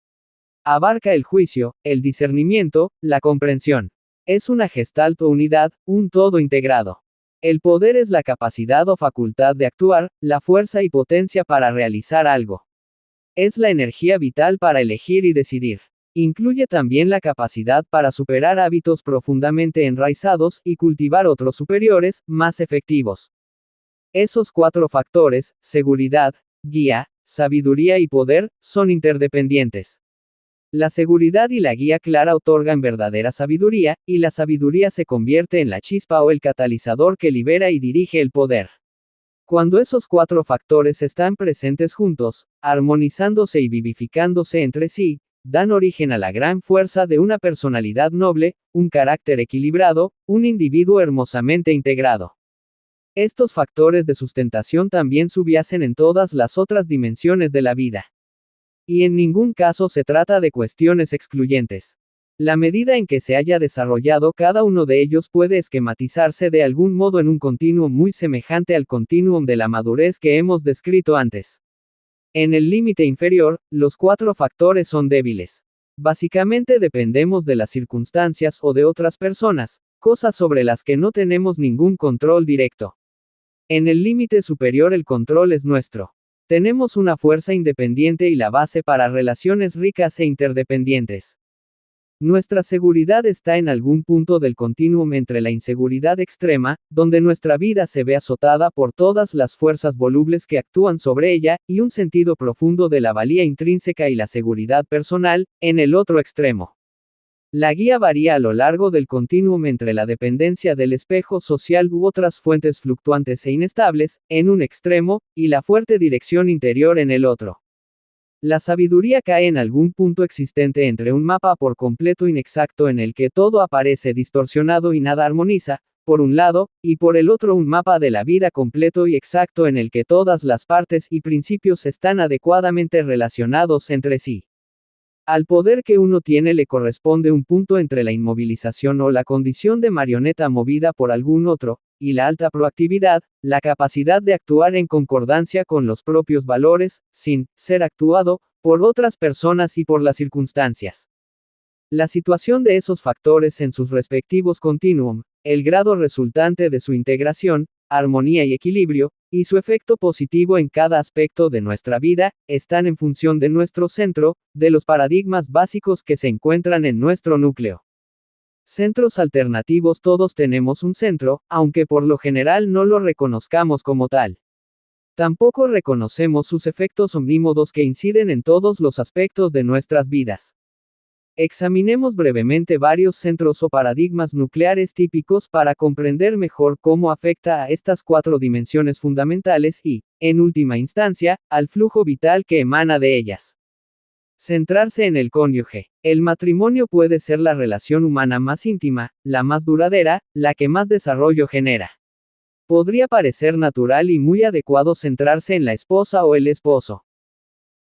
Abarca el juicio, el discernimiento, la comprensión. Es una gestalt o unidad, un todo integrado. El poder es la capacidad o facultad de actuar, la fuerza y potencia para realizar algo. Es la energía vital para elegir y decidir. Incluye también la capacidad para superar hábitos profundamente enraizados y cultivar otros superiores, más efectivos. Esos 4 factores, seguridad, guía, sabiduría y poder, son interdependientes. La seguridad y la guía clara otorgan verdadera sabiduría, y la sabiduría se convierte en la chispa o el catalizador que libera y dirige el poder. Cuando esos 4 factores están presentes juntos, armonizándose y vivificándose entre sí, dan origen a la gran fuerza de una personalidad noble, un carácter equilibrado, un individuo hermosamente integrado. Estos factores de sustentación también subyacen en todas las otras dimensiones de la vida. Y en ningún caso se trata de cuestiones excluyentes. La medida en que se haya desarrollado cada uno de ellos puede esquematizarse de algún modo en un continuum muy semejante al continuum de la madurez que hemos descrito antes. En el límite inferior, los 4 factores son débiles. Básicamente dependemos de las circunstancias o de otras personas, cosas sobre las que no tenemos ningún control directo. En el límite superior el control es nuestro. Tenemos una fuerza independiente y la base para relaciones ricas e interdependientes. Nuestra seguridad está en algún punto del continuum entre la inseguridad extrema, donde nuestra vida se ve azotada por todas las fuerzas volubles que actúan sobre ella, y un sentido profundo de la valía intrínseca y la seguridad personal, en el otro extremo. La guía varía a lo largo del continuum entre la dependencia del espejo social u otras fuentes fluctuantes e inestables, en un extremo, y la fuerte dirección interior en el otro. La sabiduría cae en algún punto existente entre un mapa por completo inexacto en el que todo aparece distorsionado y nada armoniza, por un lado, y por el otro un mapa de la vida completo y exacto en el que todas las partes y principios están adecuadamente relacionados entre sí. Al poder que uno tiene le corresponde un punto entre la inmovilización o la condición de marioneta movida por algún otro, y la alta proactividad, la capacidad de actuar en concordancia con los propios valores, sin ser actuado por otras personas y por las circunstancias. La situación de esos factores en sus respectivos continuum, el grado resultante de su integración, armonía y equilibrio, y su efecto positivo en cada aspecto de nuestra vida, están en función de nuestro centro, de los paradigmas básicos que se encuentran en nuestro núcleo. Centros alternativos. Todos tenemos un centro, aunque por lo general no lo reconozcamos como tal. Tampoco reconocemos sus efectos omnímodos que inciden en todos los aspectos de nuestras vidas. Examinemos brevemente varios centros o paradigmas nucleares típicos para comprender mejor cómo afecta a estas 4 dimensiones fundamentales y, en última instancia, al flujo vital que emana de ellas. Centrarse en el cónyuge. El matrimonio puede ser la relación humana más íntima, la más duradera, la que más desarrollo genera. Podría parecer natural y muy adecuado centrarse en la esposa o el esposo.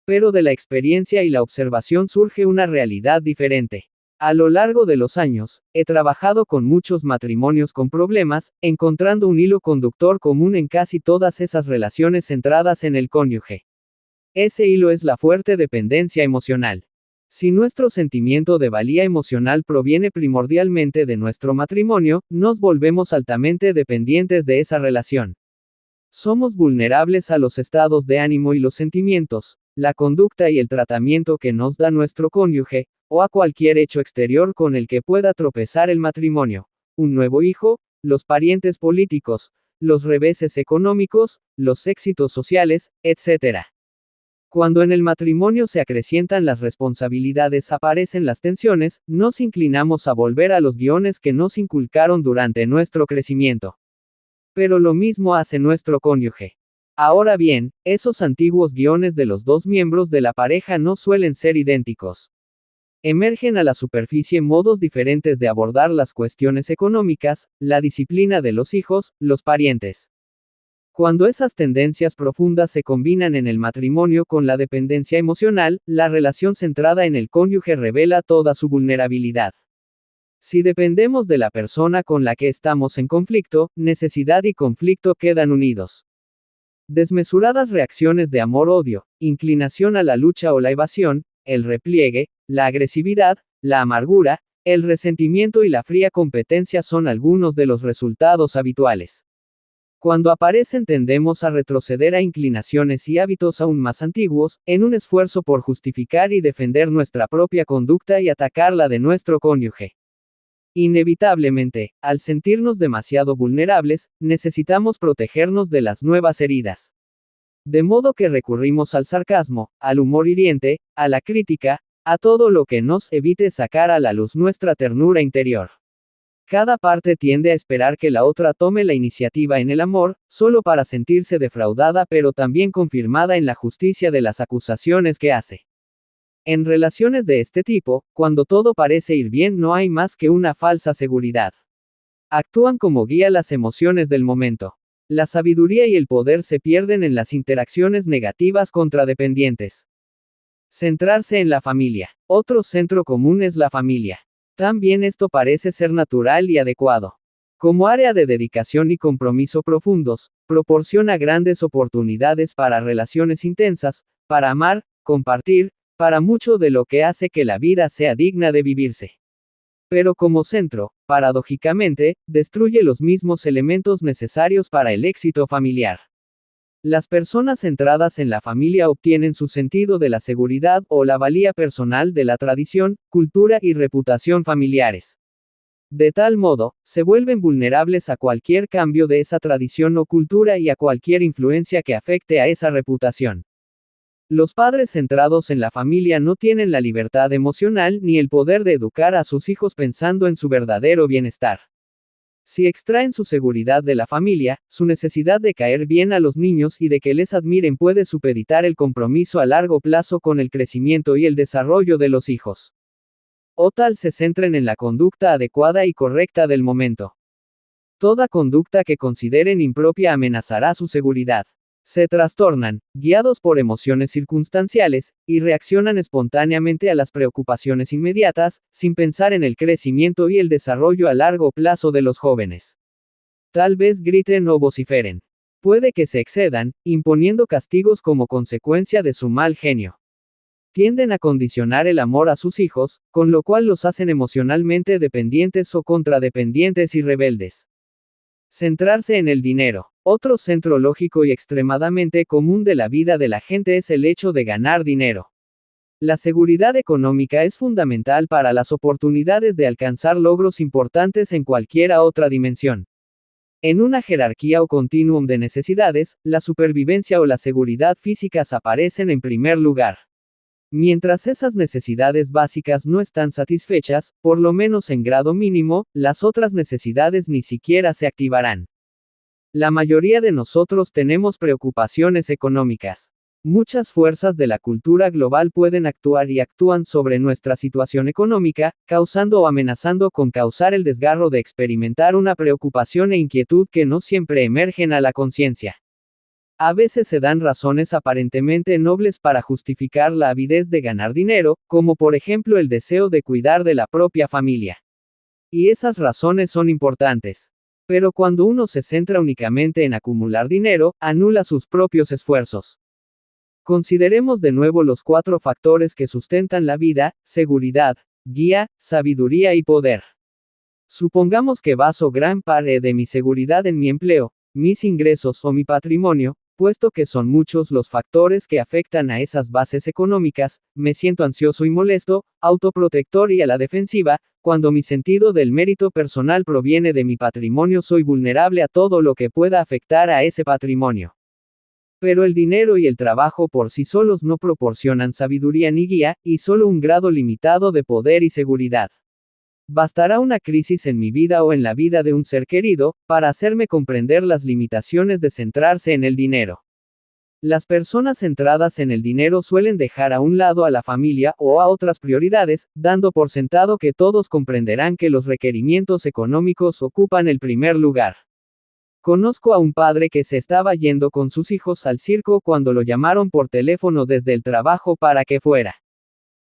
Pero de la experiencia y la observación surge una realidad diferente. A lo largo de los años, he trabajado con muchos matrimonios con problemas, encontrando un hilo conductor común en casi todas esas relaciones centradas en el cónyuge. Ese hilo es la fuerte dependencia emocional. Si nuestro sentimiento de valía emocional proviene primordialmente de nuestro matrimonio, nos volvemos altamente dependientes de esa relación. Somos vulnerables a los estados de ánimo y los sentimientos, la conducta y el tratamiento que nos da nuestro cónyuge, o a cualquier hecho exterior con el que pueda tropezar el matrimonio, un nuevo hijo, los parientes políticos, los reveses económicos, los éxitos sociales, etc. Cuando en el matrimonio se acrecientan las responsabilidades, aparecen las tensiones, nos inclinamos a volver a los guiones que nos inculcaron durante nuestro crecimiento. Pero lo mismo hace nuestro cónyuge. Ahora bien, esos antiguos guiones de los 2 miembros de la pareja no suelen ser idénticos. Emergen a la superficie modos diferentes de abordar las cuestiones económicas, la disciplina de los hijos, los parientes. Cuando esas tendencias profundas se combinan en el matrimonio con la dependencia emocional, la relación centrada en el cónyuge revela toda su vulnerabilidad. Si dependemos de la persona con la que estamos en conflicto, necesidad y conflicto quedan unidos. Desmesuradas reacciones de amor-odio, inclinación a la lucha o la evasión, el repliegue, la agresividad, la amargura, el resentimiento y la fría competencia son algunos de los resultados habituales. Cuando aparecen tendemos a retroceder a inclinaciones y hábitos aún más antiguos, en un esfuerzo por justificar y defender nuestra propia conducta y atacar la de nuestro cónyuge. Inevitablemente, al sentirnos demasiado vulnerables, necesitamos protegernos de las nuevas heridas. De modo que recurrimos al sarcasmo, al humor hiriente, a la crítica, a todo lo que nos evite sacar a la luz nuestra ternura interior. Cada parte tiende a esperar que la otra tome la iniciativa en el amor, solo para sentirse defraudada pero también confirmada en la justicia de las acusaciones que hace. En relaciones de este tipo, cuando todo parece ir bien, no hay más que una falsa seguridad. Actúan como guía las emociones del momento. La sabiduría y el poder se pierden en las interacciones negativas contradependientes. Centrarse en la familia. Otro centro común es la familia. También esto parece ser natural y adecuado. Como área de dedicación y compromiso profundos, proporciona grandes oportunidades para relaciones intensas, para amar, compartir, para mucho de lo que hace que la vida sea digna de vivirse. Pero como centro, paradójicamente, destruye los mismos elementos necesarios para el éxito familiar. Las personas centradas en la familia obtienen su sentido de la seguridad o la valía personal de la tradición, cultura y reputación familiares. De tal modo, se vuelven vulnerables a cualquier cambio de esa tradición o cultura y a cualquier influencia que afecte a esa reputación. Los padres centrados en la familia no tienen la libertad emocional ni el poder de educar a sus hijos pensando en su verdadero bienestar. Si extraen su seguridad de la familia, su necesidad de caer bien a los niños y de que les admiren puede supeditar el compromiso a largo plazo con el crecimiento y el desarrollo de los hijos. O tal se centren en la conducta adecuada y correcta del momento. Toda conducta que consideren impropia amenazará su seguridad. Se trastornan, guiados por emociones circunstanciales, y reaccionan espontáneamente a las preocupaciones inmediatas, sin pensar en el crecimiento y el desarrollo a largo plazo de los jóvenes. Tal vez griten o vociferen. Puede que se excedan, imponiendo castigos como consecuencia de su mal genio. Tienden a condicionar el amor a sus hijos, con lo cual los hacen emocionalmente dependientes o contradependientes y rebeldes. Centrarse en el dinero. Otro centro lógico y extremadamente común de la vida de la gente es el hecho de ganar dinero. La seguridad económica es fundamental para las oportunidades de alcanzar logros importantes en cualquiera otra dimensión. En una jerarquía o continuum de necesidades, la supervivencia o la seguridad físicas aparecen en primer lugar. Mientras esas necesidades básicas no están satisfechas, por lo menos en grado mínimo, las otras necesidades ni siquiera se activarán. La mayoría de nosotros tenemos preocupaciones económicas. Muchas fuerzas de la cultura global pueden actuar y actúan sobre nuestra situación económica, causando o amenazando con causar el desgarro de experimentar una preocupación e inquietud que no siempre emergen a la conciencia. A veces se dan razones aparentemente nobles para justificar la avidez de ganar dinero, como por ejemplo el deseo de cuidar de la propia familia. Y esas razones son importantes. Pero cuando uno se centra únicamente en acumular dinero, anula sus propios esfuerzos. Consideremos de nuevo los 4 factores que sustentan la vida: seguridad, guía, sabiduría y poder. Supongamos que baso gran parte de mi seguridad en mi empleo, mis ingresos o mi patrimonio. Puesto que son muchos los factores que afectan a esas bases económicas, me siento ansioso y molesto, autoprotector y a la defensiva. Cuando mi sentido del mérito personal proviene de mi patrimonio, soy vulnerable a todo lo que pueda afectar a ese patrimonio. Pero el dinero y el trabajo por sí solos no proporcionan sabiduría ni guía, y solo un grado limitado de poder y seguridad. Bastará una crisis en mi vida o en la vida de un ser querido, para hacerme comprender las limitaciones de centrarse en el dinero. Las personas centradas en el dinero suelen dejar a un lado a la familia o a otras prioridades, dando por sentado que todos comprenderán que los requerimientos económicos ocupan el primer lugar. Conozco a un padre que se estaba yendo con sus hijos al circo cuando lo llamaron por teléfono desde el trabajo para que fuera.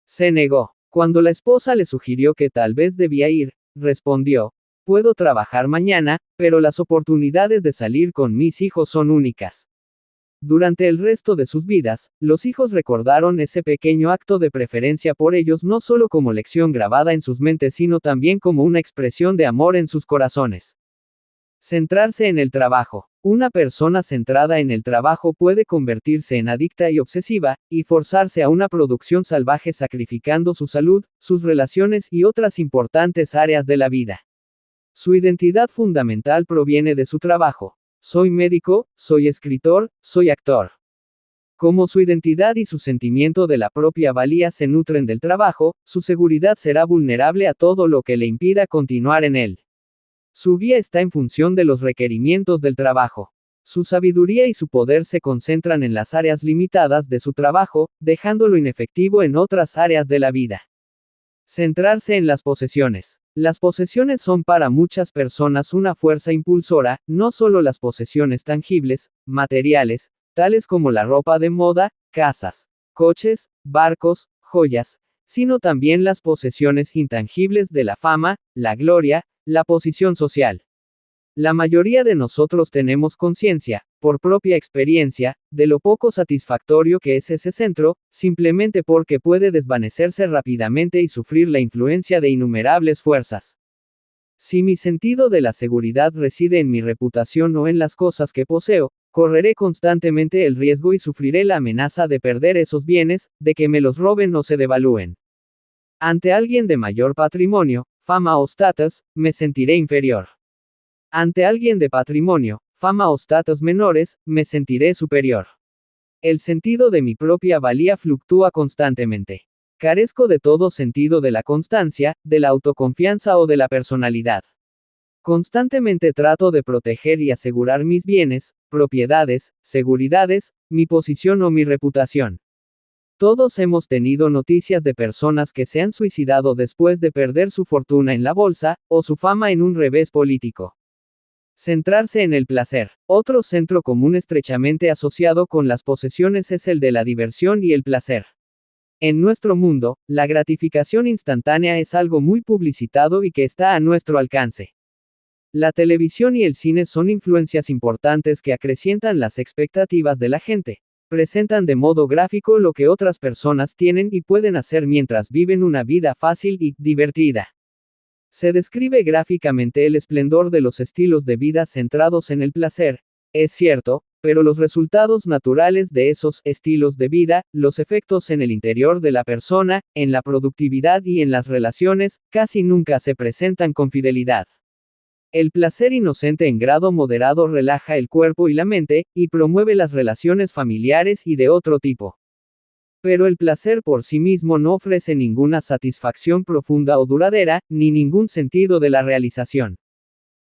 Se negó. Cuando la esposa le sugirió que tal vez debía ir, respondió: puedo trabajar mañana, pero las oportunidades de salir con mis hijos son únicas. Durante el resto de sus vidas, los hijos recordaron ese pequeño acto de preferencia por ellos no solo como lección grabada en sus mentes, sino también como una expresión de amor en sus corazones. Centrarse en el trabajo. Una persona centrada en el trabajo puede convertirse en adicta y obsesiva, y forzarse a una producción salvaje sacrificando su salud, sus relaciones y otras importantes áreas de la vida. Su identidad fundamental proviene de su trabajo. Soy médico, soy escritor, soy actor. Como su identidad y su sentimiento de la propia valía se nutren del trabajo, su seguridad será vulnerable a todo lo que le impida continuar en él. Su guía está en función de los requerimientos del trabajo. Su sabiduría y su poder se concentran en las áreas limitadas de su trabajo, dejándolo inefectivo en otras áreas de la vida. Centrarse en las posesiones. Las posesiones son para muchas personas una fuerza impulsora, no solo las posesiones tangibles, materiales, tales como la ropa de moda, casas, coches, barcos, joyas, sino también las posesiones intangibles de la fama, la gloria, la posición social. La mayoría de nosotros tenemos conciencia, por propia experiencia, de lo poco satisfactorio que es ese centro, simplemente porque puede desvanecerse rápidamente y sufrir la influencia de innumerables fuerzas. Si mi sentido de la seguridad reside en mi reputación o en las cosas que poseo, correré constantemente el riesgo y sufriré la amenaza de perder esos bienes, de que me los roben o se devalúen. Ante alguien de mayor patrimonio, fama o status, me sentiré inferior. Ante alguien de patrimonio, fama o status menores, me sentiré superior. El sentido de mi propia valía fluctúa constantemente. Carezco de todo sentido de la constancia, de la autoconfianza o de la personalidad. Constantemente trato de proteger y asegurar mis bienes, propiedades, seguridades, mi posición o mi reputación. Todos hemos tenido noticias de personas que se han suicidado después de perder su fortuna en la bolsa, o su fama en un revés político. Centrarse en el placer. Otro centro común estrechamente asociado con las posesiones es el de la diversión y el placer. En nuestro mundo, la gratificación instantánea es algo muy publicitado y que está a nuestro alcance. La televisión y el cine son influencias importantes que acrecientan las expectativas de la gente. Presentan de modo gráfico lo que otras personas tienen y pueden hacer mientras viven una vida fácil y divertida. Se describe gráficamente el esplendor de los estilos de vida centrados en el placer, es cierto, pero los resultados naturales de esos estilos de vida, los efectos en el interior de la persona, en la productividad y en las relaciones, casi nunca se presentan con fidelidad. El placer inocente en grado moderado relaja el cuerpo y la mente, y promueve las relaciones familiares y de otro tipo. Pero el placer por sí mismo no ofrece ninguna satisfacción profunda o duradera, ni ningún sentido de la realización.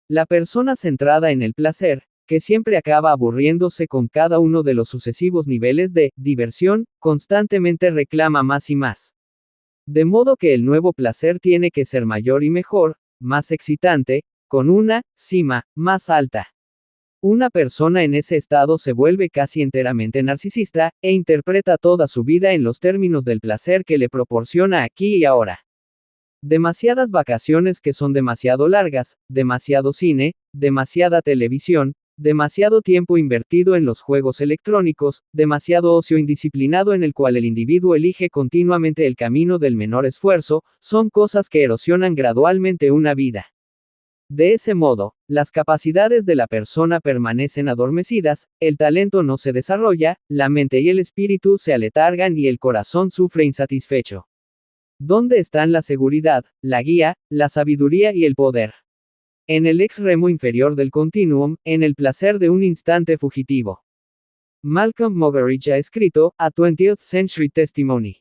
La persona centrada en el placer, que siempre acaba aburriéndose con cada uno de los sucesivos niveles de diversión, constantemente reclama más y más. De modo que el nuevo placer tiene que ser mayor y mejor, más excitante, con una cima más alta. Una persona en ese estado se vuelve casi enteramente narcisista, e interpreta toda su vida en los términos del placer que le proporciona aquí y ahora. Demasiadas vacaciones que son demasiado largas, demasiado cine, demasiada televisión, demasiado tiempo invertido en los juegos electrónicos, demasiado ocio indisciplinado en el cual el individuo elige continuamente el camino del menor esfuerzo, son cosas que erosionan gradualmente una vida. De ese modo, las capacidades de la persona permanecen adormecidas, el talento no se desarrolla, la mente y el espíritu se aletargan y el corazón sufre insatisfecho. ¿Dónde están la seguridad, la guía, la sabiduría y el poder? En el extremo inferior del continuum, en el placer de un instante fugitivo. Malcolm Muggeridge ha escrito, A 20th Century Testimony.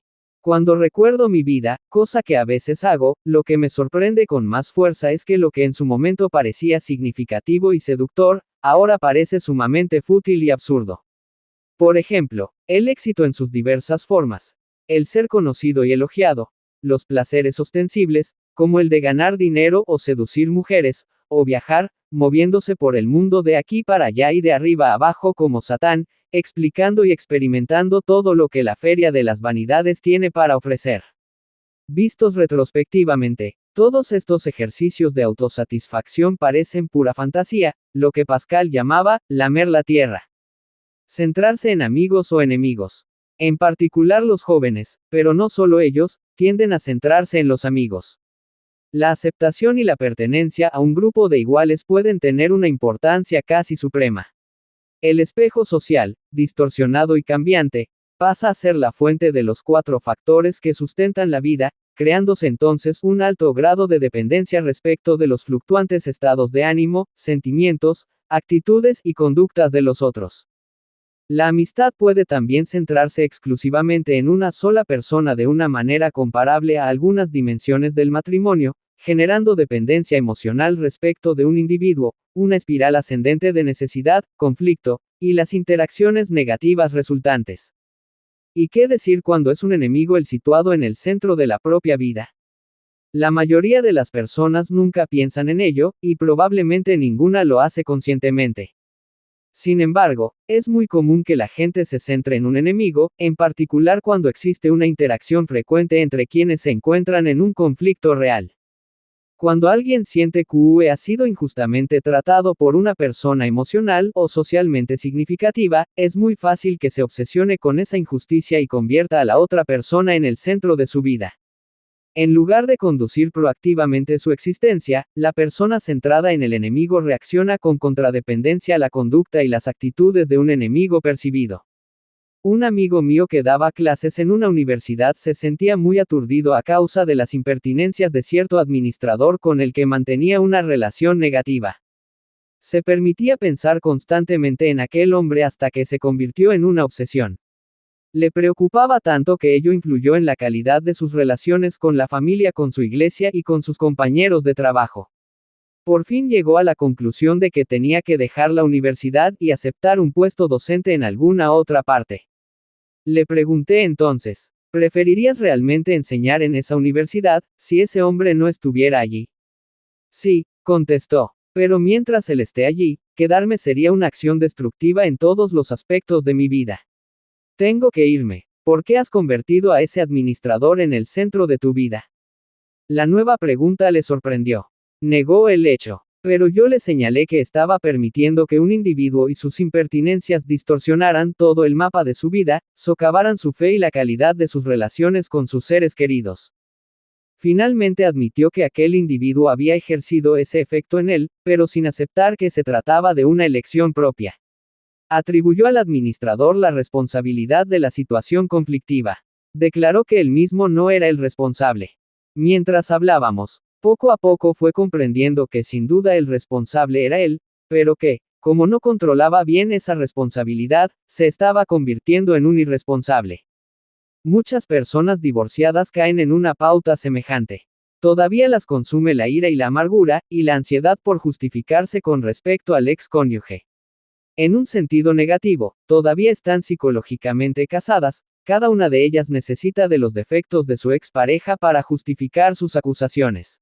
Cuando recuerdo mi vida, cosa que a veces hago, lo que me sorprende con más fuerza es que lo que en su momento parecía significativo y seductor, ahora parece sumamente fútil y absurdo. Por ejemplo, el éxito en sus diversas formas, el ser conocido y elogiado, los placeres ostensibles, como el de ganar dinero o seducir mujeres, o viajar, moviéndose por el mundo de aquí para allá y de arriba abajo como Satán, explicando y experimentando todo lo que la feria de las vanidades tiene para ofrecer. Vistos retrospectivamente, todos estos ejercicios de autosatisfacción parecen pura fantasía, lo que Pascal llamaba, lamer la tierra. Centrarse en amigos o enemigos. En particular los jóvenes, pero no solo ellos, tienden a centrarse en los amigos. La aceptación y la pertenencia a un grupo de iguales pueden tener una importancia casi suprema. El espejo social, distorsionado y cambiante, pasa a ser la fuente de los 4 factores que sustentan la vida, creándose entonces un alto grado de dependencia respecto de los fluctuantes estados de ánimo, sentimientos, actitudes y conductas de los otros. La amistad puede también centrarse exclusivamente en una sola persona de una manera comparable a algunas dimensiones del matrimonio, generando dependencia emocional respecto de un individuo, una espiral ascendente de necesidad, conflicto, y las interacciones negativas resultantes. ¿Y qué decir cuando es un enemigo el situado en el centro de la propia vida? La mayoría de las personas nunca piensan en ello, y probablemente ninguna lo hace conscientemente. Sin embargo, es muy común que la gente se centre en un enemigo, en particular cuando existe una interacción frecuente entre quienes se encuentran en un conflicto real. Cuando alguien siente que ha sido injustamente tratado por una persona emocional o socialmente significativa, es muy fácil que se obsesione con esa injusticia y convierta a la otra persona en el centro de su vida. En lugar de conducir proactivamente su existencia, la persona centrada en el enemigo reacciona con contradependencia a la conducta y las actitudes de un enemigo percibido. Un amigo mío que daba clases en una universidad se sentía muy aturdido a causa de las impertinencias de cierto administrador con el que mantenía una relación negativa. Se permitía pensar constantemente en aquel hombre hasta que se convirtió en una obsesión. Le preocupaba tanto que ello influyó en la calidad de sus relaciones con la familia, con su iglesia y con sus compañeros de trabajo. Por fin llegó a la conclusión de que tenía que dejar la universidad y aceptar un puesto docente en alguna otra parte. Le pregunté entonces, ¿preferirías realmente enseñar en esa universidad, si ese hombre no estuviera allí? Sí, contestó, pero mientras él esté allí, quedarme sería una acción destructiva en todos los aspectos de mi vida. Tengo que irme. ¿Por qué has convertido a ese administrador en el centro de tu vida? La nueva pregunta le sorprendió. Negó el hecho. Pero yo le señalé que estaba permitiendo que un individuo y sus impertinencias distorsionaran todo el mapa de su vida, socavaran su fe y la calidad de sus relaciones con sus seres queridos. Finalmente admitió que aquel individuo había ejercido ese efecto en él, pero sin aceptar que se trataba de una elección propia. Atribuyó al administrador la responsabilidad de la situación conflictiva. Declaró que él mismo no era el responsable. Mientras hablábamos, poco a poco fue comprendiendo que sin duda el responsable era él, pero que, como no controlaba bien esa responsabilidad, se estaba convirtiendo en un irresponsable. Muchas personas divorciadas caen en una pauta semejante. Todavía las consume la ira y la amargura, y la ansiedad por justificarse con respecto al ex-cónyuge. En un sentido negativo, todavía están psicológicamente casadas, cada una de ellas necesita de los defectos de su expareja para justificar sus acusaciones.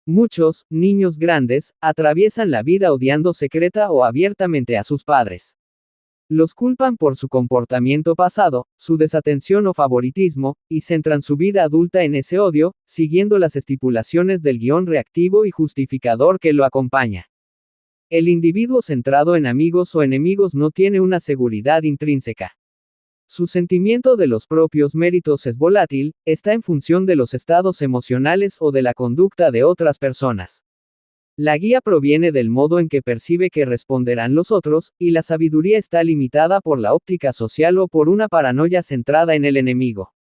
Muchos, niños grandes, atraviesan la vida odiando secreta o abiertamente a sus padres. Los culpan por su comportamiento pasado, su desatención o favoritismo, y centran su vida adulta en ese odio, siguiendo las estipulaciones del guión reactivo y justificador que lo acompaña. El individuo centrado en amigos o enemigos no tiene una seguridad intrínseca. Su sentimiento de los propios méritos es volátil, está en función de los estados emocionales o de la conducta de otras personas. La guía proviene del modo en que percibe que responderán los otros, y la sabiduría está limitada por la óptica social o por una paranoia centrada en el enemigo.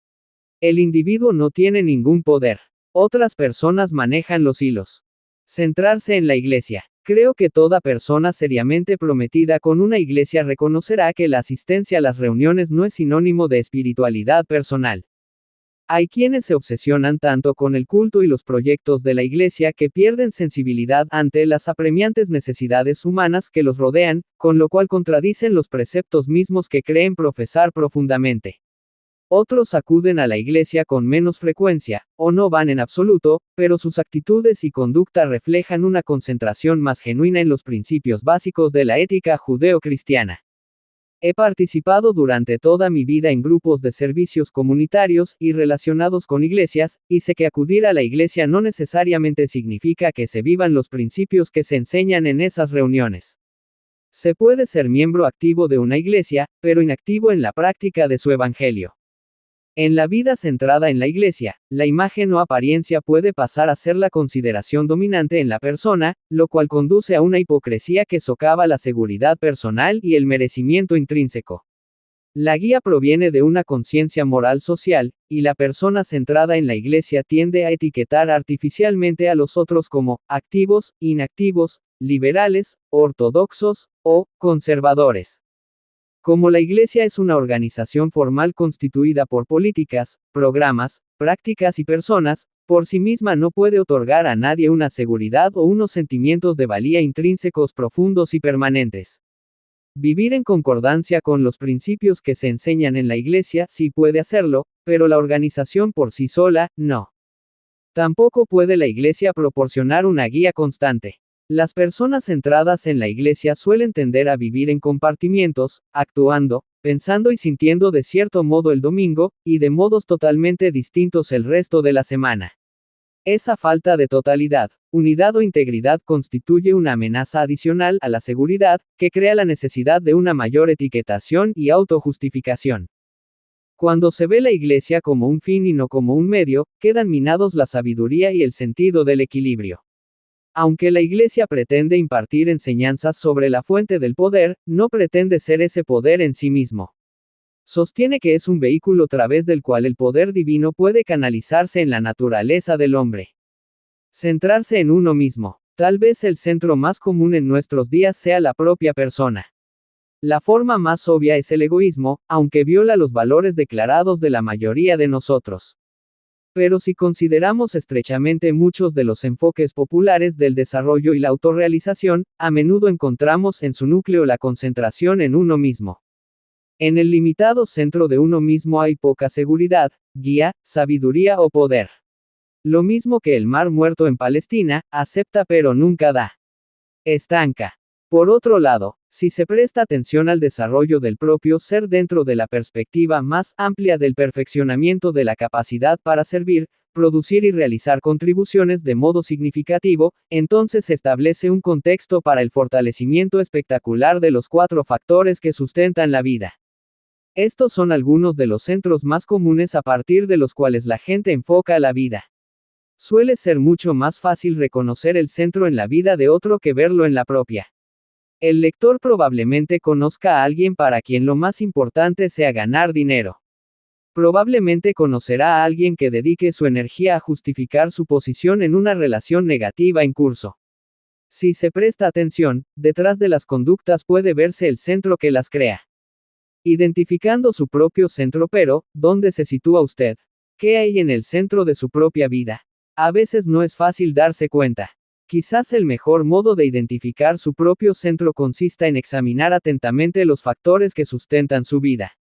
El individuo no tiene ningún poder. Otras personas manejan los hilos. Centrarse en la iglesia. Creo que toda persona seriamente prometida con una iglesia reconocerá que la asistencia a las reuniones no es sinónimo de espiritualidad personal. Hay quienes se obsesionan tanto con el culto y los proyectos de la iglesia que pierden sensibilidad ante las apremiantes necesidades humanas que los rodean, con lo cual contradicen los preceptos mismos que creen profesar profundamente. Otros acuden a la iglesia con menos frecuencia, o no van en absoluto, pero sus actitudes y conducta reflejan una concentración más genuina en los principios básicos de la ética judeo-cristiana. He participado durante toda mi vida en grupos de servicios comunitarios y relacionados con iglesias, y sé que acudir a la iglesia no necesariamente significa que se vivan los principios que se enseñan en esas reuniones. Se puede ser miembro activo de una iglesia, pero inactivo en la práctica de su evangelio. En la vida centrada en la iglesia, la imagen o apariencia puede pasar a ser la consideración dominante en la persona, lo cual conduce a una hipocresía que socava la seguridad personal y el merecimiento intrínseco. La guía proviene de una conciencia moral social, y la persona centrada en la iglesia tiende a etiquetar artificialmente a los otros como activos, inactivos, liberales, ortodoxos o conservadores. Como la Iglesia es una organización formal constituida por políticas, programas, prácticas y personas, por sí misma no puede otorgar a nadie una seguridad o unos sentimientos de valía intrínsecos profundos y permanentes. Vivir en concordancia con los principios que se enseñan en la Iglesia sí puede hacerlo, pero la organización por sí sola, no. Tampoco puede la Iglesia proporcionar una guía constante. Las personas centradas en la Iglesia suelen tender a vivir en compartimientos, actuando, pensando y sintiendo de cierto modo el domingo, y de modos totalmente distintos el resto de la semana. Esa falta de totalidad, unidad o integridad constituye una amenaza adicional a la seguridad, que crea la necesidad de una mayor etiquetación y autojustificación. Cuando se ve la Iglesia como un fin y no como un medio, quedan minados la sabiduría y el sentido del equilibrio. Aunque la Iglesia pretende impartir enseñanzas sobre la fuente del poder, no pretende ser ese poder en sí mismo. Sostiene que es un vehículo a través del cual el poder divino puede canalizarse en la naturaleza del hombre. Centrarse en uno mismo. Tal vez el centro más común en nuestros días sea la propia persona. La forma más obvia es el egoísmo, aunque viola los valores declarados de la mayoría de nosotros. Pero si consideramos estrechamente muchos de los enfoques populares del desarrollo y la autorrealización, a menudo encontramos en su núcleo la concentración en uno mismo. En el limitado centro de uno mismo hay poca seguridad, guía, sabiduría o poder. Lo mismo que el mar muerto en Palestina, acepta pero nunca da. Estanca. Por otro lado, si se presta atención al desarrollo del propio ser dentro de la perspectiva más amplia del perfeccionamiento de la capacidad para servir, producir y realizar contribuciones de modo significativo, entonces se establece un contexto para el fortalecimiento espectacular de los 4 factores que sustentan la vida. Estos son algunos de los centros más comunes a partir de los cuales la gente enfoca la vida. Suele ser mucho más fácil reconocer el centro en la vida de otro que verlo en la propia. El lector probablemente conozca a alguien para quien lo más importante sea ganar dinero. Probablemente conocerá a alguien que dedique su energía a justificar su posición en una relación negativa en curso. Si se presta atención, detrás de las conductas puede verse el centro que las crea. Identificando su propio centro, pero, ¿dónde se sitúa usted? ¿Qué hay en el centro de su propia vida? A veces no es fácil darse cuenta. Quizás el mejor modo de identificar su propio centro consista en examinar atentamente los factores que sustentan su vida.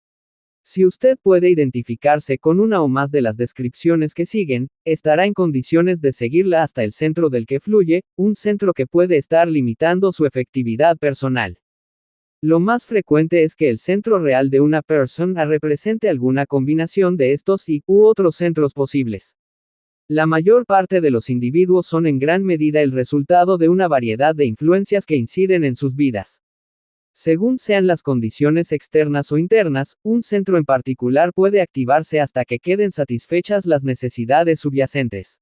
Si usted puede identificarse con una o más de las descripciones que siguen, estará en condiciones de seguirla hasta el centro del que fluye, un centro que puede estar limitando su efectividad personal. Lo más frecuente es que el centro real de una persona represente alguna combinación de estos u otros centros posibles. La mayor parte de los individuos son en gran medida el resultado de una variedad de influencias que inciden en sus vidas. Según sean las condiciones externas o internas, un centro en particular puede activarse hasta que queden satisfechas las necesidades subyacentes.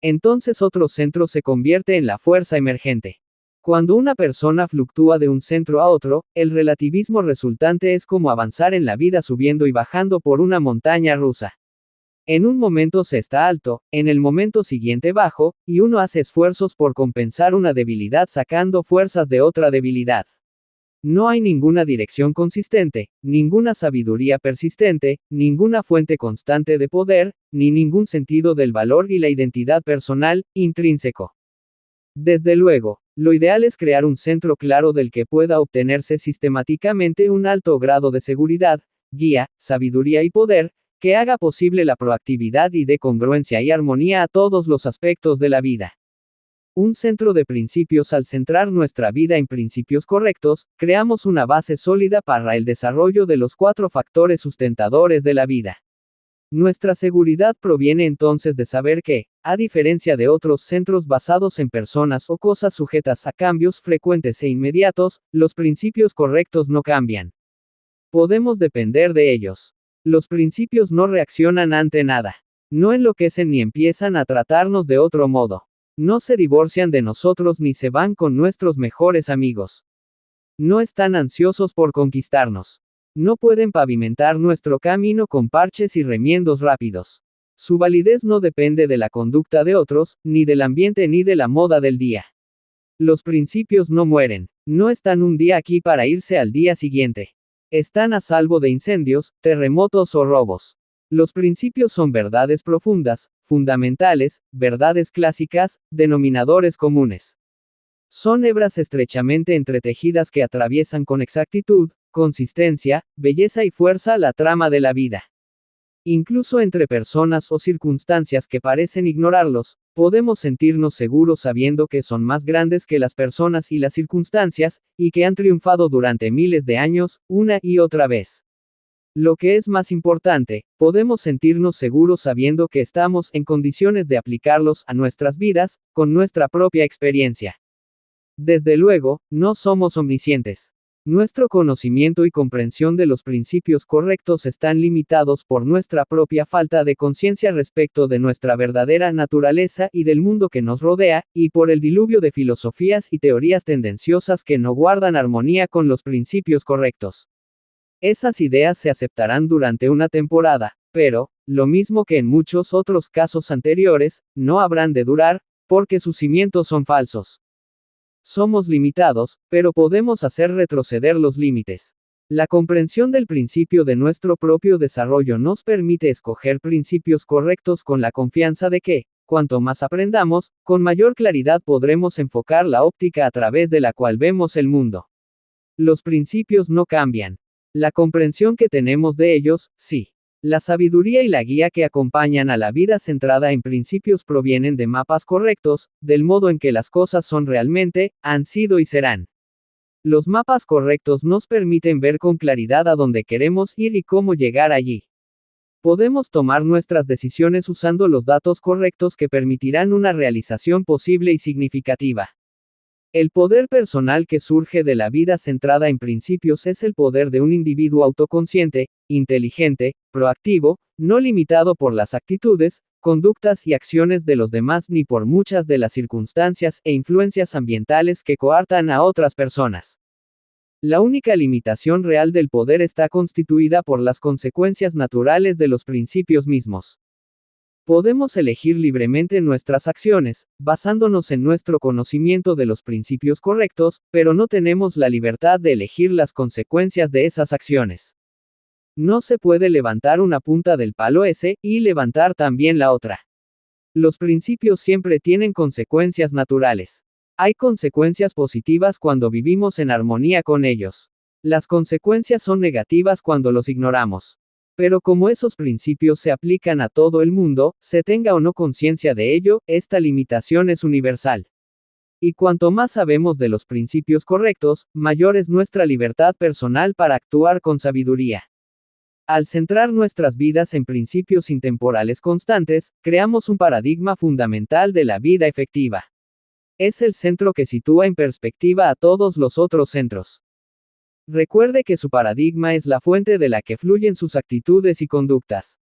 Entonces otro centro se convierte en la fuerza emergente. Cuando una persona fluctúa de un centro a otro, el relativismo resultante es como avanzar en la vida subiendo y bajando por una montaña rusa. En un momento se está alto, en el momento siguiente bajo, y uno hace esfuerzos por compensar una debilidad sacando fuerzas de otra debilidad. No hay ninguna dirección consistente, ninguna sabiduría persistente, ninguna fuente constante de poder, ni ningún sentido del valor y la identidad personal, intrínseco. Desde luego, lo ideal es crear un centro claro del que pueda obtenerse sistemáticamente un alto grado de seguridad, guía, sabiduría y poder, que haga posible la proactividad y dé congruencia y armonía a todos los aspectos de la vida. Un centro de principios. Al centrar nuestra vida en principios correctos, creamos una base sólida para el desarrollo de los 4 factores sustentadores de la vida. Nuestra seguridad proviene entonces de saber que, a diferencia de otros centros basados en personas o cosas sujetas a cambios frecuentes e inmediatos, los principios correctos no cambian. Podemos depender de ellos. Los principios no reaccionan ante nada. No enloquecen ni empiezan a tratarnos de otro modo. No se divorcian de nosotros ni se van con nuestros mejores amigos. No están ansiosos por conquistarnos. No pueden pavimentar nuestro camino con parches y remiendos rápidos. Su validez no depende de la conducta de otros, ni del ambiente ni de la moda del día. Los principios no mueren. No están un día aquí para irse al día siguiente. Están a salvo de incendios, terremotos o robos. Los principios son verdades profundas, fundamentales, verdades clásicas, denominadores comunes. Son hebras estrechamente entretejidas que atraviesan con exactitud, consistencia, belleza y fuerza la trama de la vida. Incluso entre personas o circunstancias que parecen ignorarlos, podemos sentirnos seguros sabiendo que son más grandes que las personas y las circunstancias, y que han triunfado durante miles de años, una y otra vez. Lo que es más importante, podemos sentirnos seguros sabiendo que estamos en condiciones de aplicarlos a nuestras vidas, con nuestra propia experiencia. Desde luego, no somos omniscientes. Nuestro conocimiento y comprensión de los principios correctos están limitados por nuestra propia falta de conciencia respecto de nuestra verdadera naturaleza y del mundo que nos rodea, y por el diluvio de filosofías y teorías tendenciosas que no guardan armonía con los principios correctos. Esas ideas se aceptarán durante una temporada, pero, lo mismo que en muchos otros casos anteriores, no habrán de durar, porque sus cimientos son falsos. Somos limitados, pero podemos hacer retroceder los límites. La comprensión del principio de nuestro propio desarrollo nos permite escoger principios correctos con la confianza de que, cuanto más aprendamos, con mayor claridad podremos enfocar la óptica a través de la cual vemos el mundo. Los principios no cambian. La comprensión que tenemos de ellos, sí. La sabiduría y la guía que acompañan a la vida centrada en principios provienen de mapas correctos, del modo en que las cosas son realmente, han sido y serán. Los mapas correctos nos permiten ver con claridad a dónde queremos ir y cómo llegar allí. Podemos tomar nuestras decisiones usando los datos correctos que permitirán una realización posible y significativa. El poder personal que surge de la vida centrada en principios es el poder de un individuo autoconsciente, inteligente, proactivo, no limitado por las actitudes, conductas y acciones de los demás ni por muchas de las circunstancias e influencias ambientales que coartan a otras personas. La única limitación real del poder está constituida por las consecuencias naturales de los principios mismos. Podemos elegir libremente nuestras acciones, basándonos en nuestro conocimiento de los principios correctos, pero no tenemos la libertad de elegir las consecuencias de esas acciones. No se puede levantar una punta del palo ese, y levantar también la otra. Los principios siempre tienen consecuencias naturales. Hay consecuencias positivas cuando vivimos en armonía con ellos. Las consecuencias son negativas cuando los ignoramos. Pero como esos principios se aplican a todo el mundo, se tenga o no conciencia de ello, esta limitación es universal. Y cuanto más sabemos de los principios correctos, mayor es nuestra libertad personal para actuar con sabiduría. Al centrar nuestras vidas en principios intemporales constantes, creamos un paradigma fundamental de la vida efectiva. Es el centro que sitúa en perspectiva a todos los otros centros. Recuerde que su paradigma es la fuente de la que fluyen sus actitudes y conductas.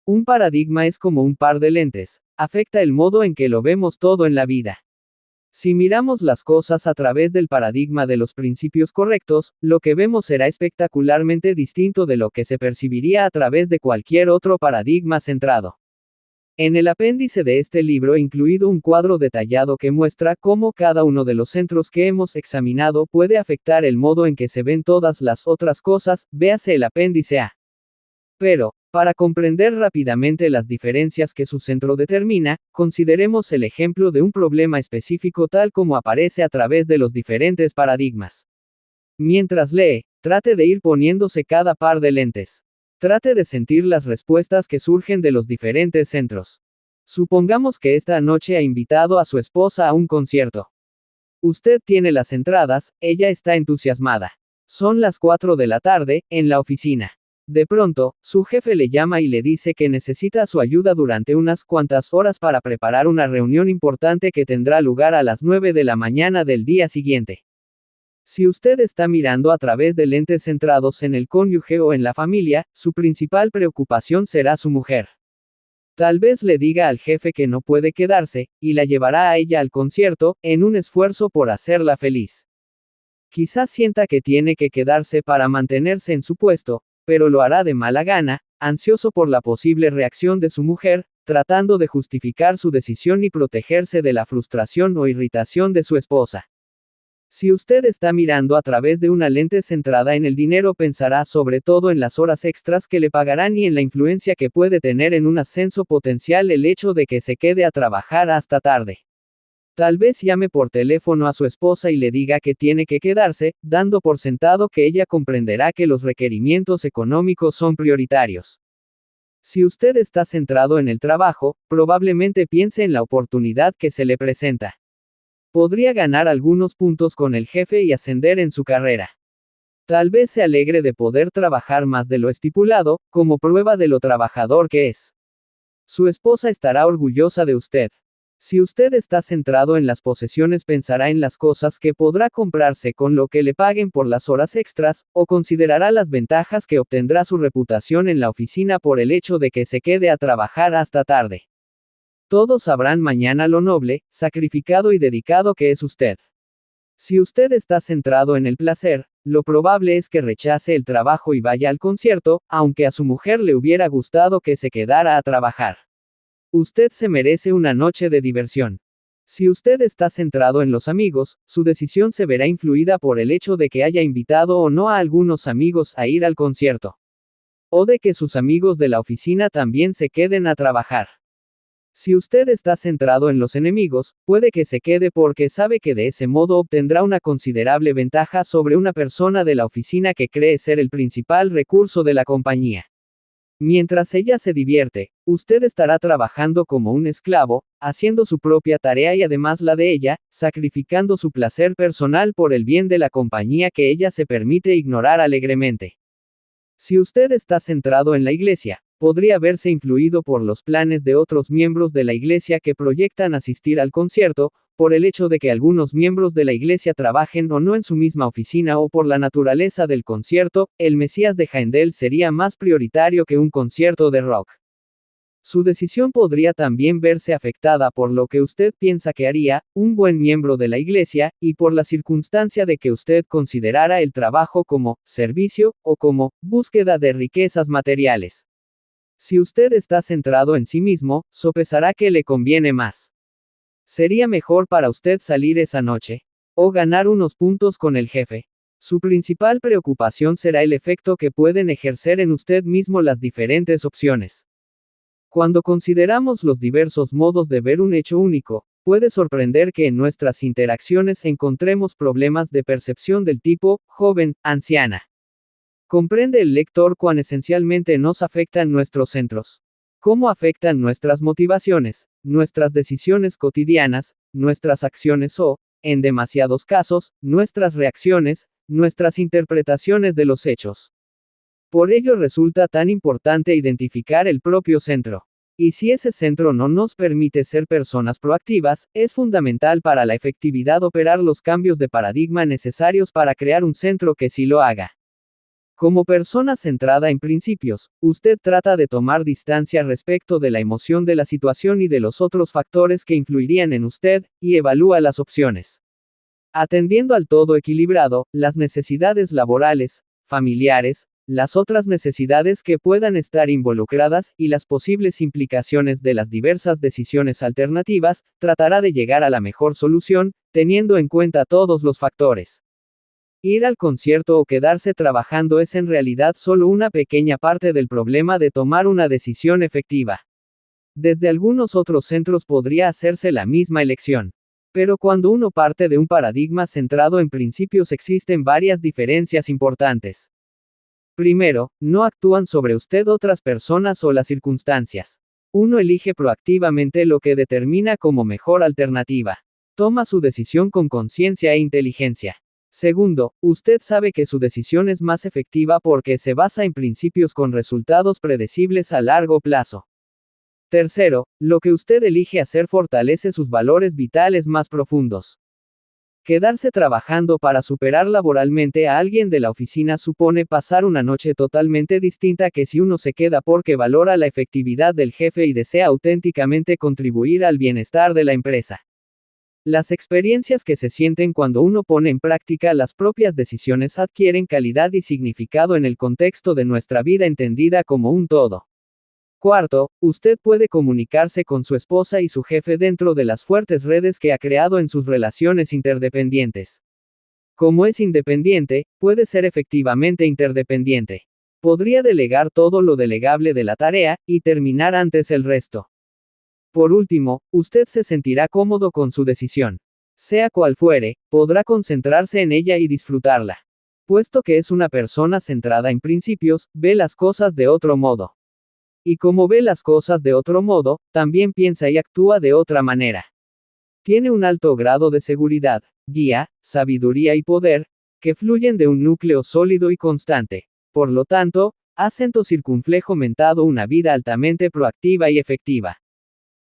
Un paradigma es como un par de lentes, afecta el modo en que lo vemos todo en la vida. Si miramos las cosas a través del paradigma de los principios correctos, lo que vemos será espectacularmente distinto de lo que se percibiría a través de cualquier otro paradigma centrado. En el apéndice de este libro he incluido un cuadro detallado que muestra cómo cada uno de los centros que hemos examinado puede afectar el modo en que se ven todas las otras cosas, véase el apéndice A. Pero, para comprender rápidamente las diferencias que su centro determina, consideremos el ejemplo de un problema específico tal como aparece a través de los diferentes paradigmas. Mientras lee, trate de ir poniéndose cada par de lentes. Trate de sentir las respuestas que surgen de los diferentes centros. Supongamos que esta noche ha invitado a su esposa a un concierto. Usted tiene las entradas, ella está entusiasmada. Son las 4 de la tarde, en la oficina. De pronto, su jefe le llama y le dice que necesita su ayuda durante unas cuantas horas para preparar una reunión importante que tendrá lugar a las 9 de la mañana del día siguiente. Si usted está mirando a través de lentes centrados en el cónyuge o en la familia, su principal preocupación será su mujer. Tal vez le diga al jefe que no puede quedarse, y la llevará a ella al concierto, en un esfuerzo por hacerla feliz. Quizás sienta que tiene que quedarse para mantenerse en su puesto, pero lo hará de mala gana, ansioso por la posible reacción de su mujer, tratando de justificar su decisión y protegerse de la frustración o irritación de su esposa. Si usted está mirando a través de una lente centrada en el dinero, pensará sobre todo en las horas extras que le pagarán y en la influencia que puede tener en un ascenso potencial el hecho de que se quede a trabajar hasta tarde. Tal vez llame por teléfono a su esposa y le diga que tiene que quedarse, dando por sentado que ella comprenderá que los requerimientos económicos son prioritarios. Si usted está centrado en el trabajo, probablemente piense en la oportunidad que se le presenta. Podría ganar algunos puntos con el jefe y ascender en su carrera. Tal vez se alegre de poder trabajar más de lo estipulado, como prueba de lo trabajador que es. Su esposa estará orgullosa de usted. Si usted está centrado en las posesiones, pensará en las cosas que podrá comprarse con lo que le paguen por las horas extras, o considerará las ventajas que obtendrá su reputación en la oficina por el hecho de que se quede a trabajar hasta tarde. Todos sabrán mañana lo noble, sacrificado y dedicado que es usted. Si usted está centrado en el placer, lo probable es que rechace el trabajo y vaya al concierto, aunque a su mujer le hubiera gustado que se quedara a trabajar. Usted se merece una noche de diversión. Si usted está centrado en los amigos, su decisión se verá influida por el hecho de que haya invitado o no a algunos amigos a ir al concierto. O de que sus amigos de la oficina también se queden a trabajar. Si usted está centrado en los enemigos, puede que se quede porque sabe que de ese modo obtendrá una considerable ventaja sobre una persona de la oficina que cree ser el principal recurso de la compañía. Mientras ella se divierte, usted estará trabajando como un esclavo, haciendo su propia tarea y además la de ella, sacrificando su placer personal por el bien de la compañía que ella se permite ignorar alegremente. Si usted está centrado en la iglesia, podría verse influido por los planes de otros miembros de la iglesia que proyectan asistir al concierto, por el hecho de que algunos miembros de la iglesia trabajen o no en su misma oficina o por la naturaleza del concierto, el Mesías de Händel sería más prioritario que un concierto de rock. Su decisión podría también verse afectada por lo que usted piensa que haría un buen miembro de la iglesia, y por la circunstancia de que usted considerara el trabajo como servicio, o como búsqueda de riquezas materiales. Si usted está centrado en sí mismo, sopesará que le conviene más. ¿Sería mejor para usted salir esa noche? ¿O ganar unos puntos con el jefe? Su principal preocupación será el efecto que pueden ejercer en usted mismo las diferentes opciones. Cuando consideramos los diversos modos de ver un hecho único, puede sorprender que en nuestras interacciones encontremos problemas de percepción del tipo joven, anciana. Comprende el lector cuán esencialmente nos afectan nuestros centros. Cómo afectan nuestras motivaciones, nuestras decisiones cotidianas, nuestras acciones o, en demasiados casos, nuestras reacciones, nuestras interpretaciones de los hechos. Por ello resulta tan importante identificar el propio centro. Y si ese centro no nos permite ser personas proactivas, es fundamental para la efectividad operar los cambios de paradigma necesarios para crear un centro que sí lo haga. Como persona centrada en principios, usted trata de tomar distancia respecto de la emoción de la situación y de los otros factores que influirían en usted, y evalúa las opciones. Atendiendo al todo equilibrado, las necesidades laborales, familiares, las otras necesidades que puedan estar involucradas, y las posibles implicaciones de las diversas decisiones alternativas, tratará de llegar a la mejor solución, teniendo en cuenta todos los factores. Ir al concierto o quedarse trabajando es en realidad solo una pequeña parte del problema de tomar una decisión efectiva. Desde algunos otros centros podría hacerse la misma elección. Pero cuando uno parte de un paradigma centrado en principios existen varias diferencias importantes. Primero, no actúan sobre usted otras personas o las circunstancias. Uno elige proactivamente lo que determina como mejor alternativa. Toma su decisión con conciencia e inteligencia. Segundo, usted sabe que su decisión es más efectiva porque se basa en principios con resultados predecibles a largo plazo. Tercero, lo que usted elige hacer fortalece sus valores vitales más profundos. Quedarse trabajando para superar laboralmente a alguien de la oficina supone pasar una noche totalmente distinta que si uno se queda porque valora la efectividad del jefe y desea auténticamente contribuir al bienestar de la empresa. Las experiencias que se sienten cuando uno pone en práctica las propias decisiones adquieren calidad y significado en el contexto de nuestra vida entendida como un todo. Cuarto, usted puede comunicarse con su esposa y su jefe dentro de las fuertes redes que ha creado en sus relaciones interdependientes. Como es independiente, puede ser efectivamente interdependiente. Podría delegar todo lo delegable de la tarea, y terminar antes el resto. Por último, usted se sentirá cómodo con su decisión. Sea cual fuere, podrá concentrarse en ella y disfrutarla. Puesto que es una persona centrada en principios, ve las cosas de otro modo. Y como ve las cosas de otro modo, también piensa y actúa de otra manera. Tiene un alto grado de seguridad, guía, sabiduría y poder, que fluyen de un núcleo sólido y constante. Por lo tanto, acento circunflejo mentado una vida altamente proactiva y efectiva.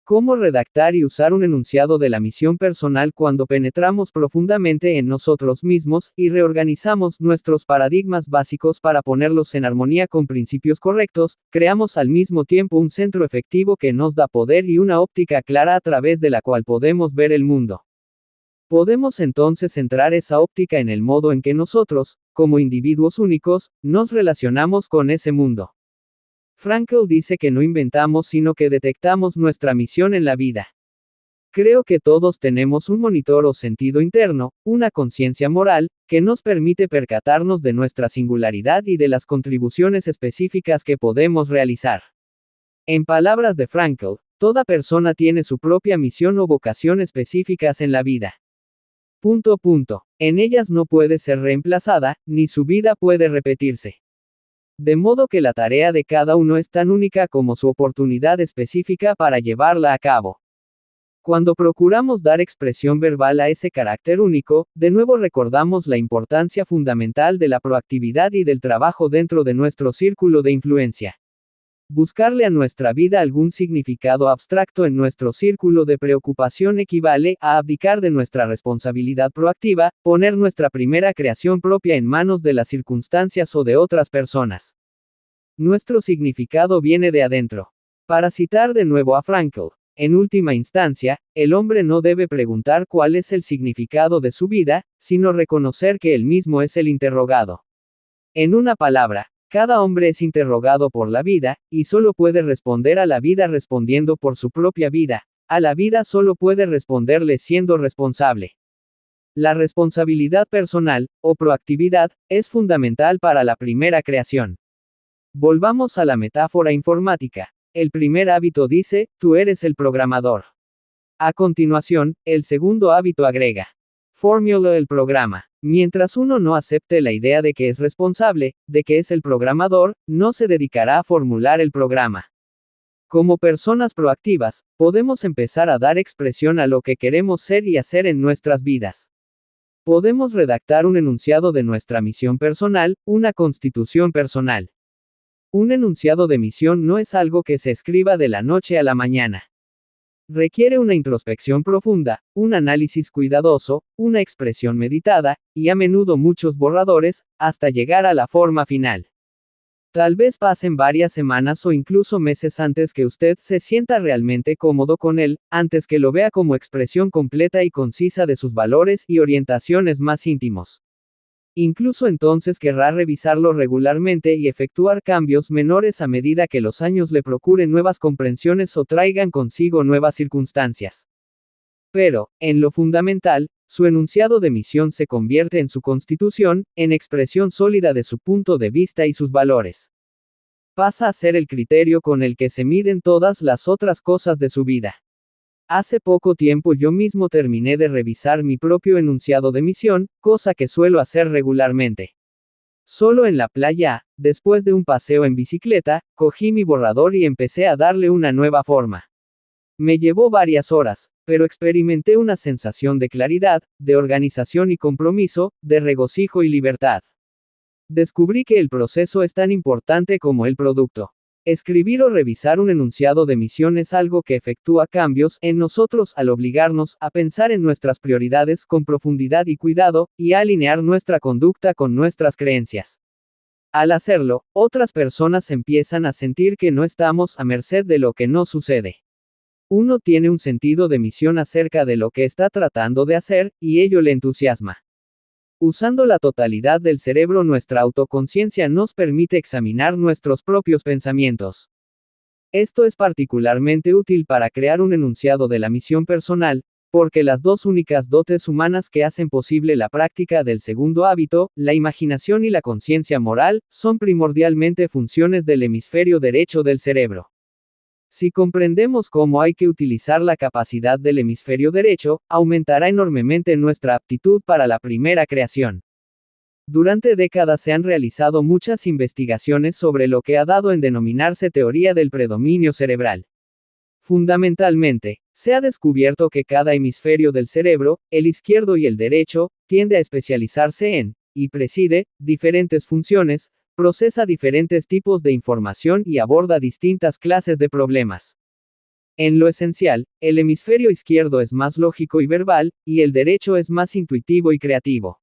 ¿Cómo redactar y usar un enunciado de la misión personal cuando penetramos profundamente en nosotros mismos, y reorganizamos nuestros paradigmas básicos para ponerlos en armonía con principios correctos? Creamos al mismo tiempo un centro efectivo que nos da poder y una óptica clara a través de la cual podemos ver el mundo. Podemos entonces centrar esa óptica en el modo en que nosotros, como individuos únicos, nos relacionamos con ese mundo. Frankl dice que no inventamos sino que detectamos nuestra misión en la vida. Creo que todos tenemos un monitor o sentido interno, una conciencia moral, que nos permite percatarnos de nuestra singularidad y de las contribuciones específicas que podemos realizar. En palabras de Frankl, toda persona tiene su propia misión o vocación específicas en la vida. En ellas no puede ser reemplazada, ni su vida puede repetirse. De modo que la tarea de cada uno es tan única como su oportunidad específica para llevarla a cabo. Cuando procuramos dar expresión verbal a ese carácter único, de nuevo recordamos la importancia fundamental de la proactividad y del trabajo dentro de nuestro círculo de influencia. Buscarle a nuestra vida algún significado abstracto en nuestro círculo de preocupación equivale a abdicar de nuestra responsabilidad proactiva, poner nuestra primera creación propia en manos de las circunstancias o de otras personas. Nuestro significado viene de adentro. Para citar de nuevo a Frankl, en última instancia, el hombre no debe preguntar cuál es el significado de su vida, sino reconocer que él mismo es el interrogado. En una palabra, cada hombre es interrogado por la vida, y solo puede responder a la vida respondiendo por su propia vida. A la vida solo puede responderle siendo responsable. La responsabilidad personal, o proactividad, es fundamental para la primera creación. Volvamos a la metáfora informática. El primer hábito dice, tú eres el programador. A continuación, el segundo hábito agrega, formula el programa. Mientras uno no acepte la idea de que es responsable, de que es el programador, no se dedicará a formular el programa. Como personas proactivas, podemos empezar a dar expresión a lo que queremos ser y hacer en nuestras vidas. Podemos redactar un enunciado de nuestra misión personal, una constitución personal. Un enunciado de misión no es algo que se escriba de la noche a la mañana. Requiere una introspección profunda, un análisis cuidadoso, una expresión meditada, y a menudo muchos borradores, hasta llegar a la forma final. Tal vez pasen varias semanas o incluso meses antes que usted se sienta realmente cómodo con él, antes que lo vea como expresión completa y concisa de sus valores y orientaciones más íntimos. Incluso entonces querrá revisarlo regularmente y efectuar cambios menores a medida que los años le procuren nuevas comprensiones o traigan consigo nuevas circunstancias. Pero, en lo fundamental, su enunciado de misión se convierte en su constitución, en expresión sólida de su punto de vista y sus valores. Pasa a ser el criterio con el que se miden todas las otras cosas de su vida. Hace poco tiempo yo mismo terminé de revisar mi propio enunciado de misión, cosa que suelo hacer regularmente. Solo en la playa, después de un paseo en bicicleta, cogí mi borrador y empecé a darle una nueva forma. Me llevó varias horas, pero experimenté una sensación de claridad, de organización y compromiso, de regocijo y libertad. Descubrí que el proceso es tan importante como el producto. Escribir o revisar un enunciado de misión es algo que efectúa cambios en nosotros al obligarnos a pensar en nuestras prioridades con profundidad y cuidado, y a alinear nuestra conducta con nuestras creencias. Al hacerlo, otras personas empiezan a sentir que no estamos a merced de lo que nos sucede. Uno tiene un sentido de misión acerca de lo que está tratando de hacer, y ello le entusiasma. Usando la totalidad del cerebro, nuestra autoconciencia nos permite examinar nuestros propios pensamientos. Esto es particularmente útil para crear un enunciado de la misión personal, Porque las dos únicas dotes humanas que hacen posible la práctica del segundo hábito, la imaginación y la conciencia moral, son primordialmente funciones del hemisferio derecho del cerebro. Si comprendemos cómo hay que utilizar la capacidad del hemisferio derecho, aumentará enormemente nuestra aptitud para la primera creación. Durante décadas se han realizado muchas investigaciones sobre lo que ha dado en denominarse teoría del predominio cerebral. Fundamentalmente, se ha descubierto que cada hemisferio del cerebro, el izquierdo y el derecho, tiende a especializarse en, y preside, diferentes funciones, procesa diferentes tipos de información y aborda distintas clases de problemas. En lo esencial, el hemisferio izquierdo es más lógico y verbal, y el derecho es más intuitivo y creativo.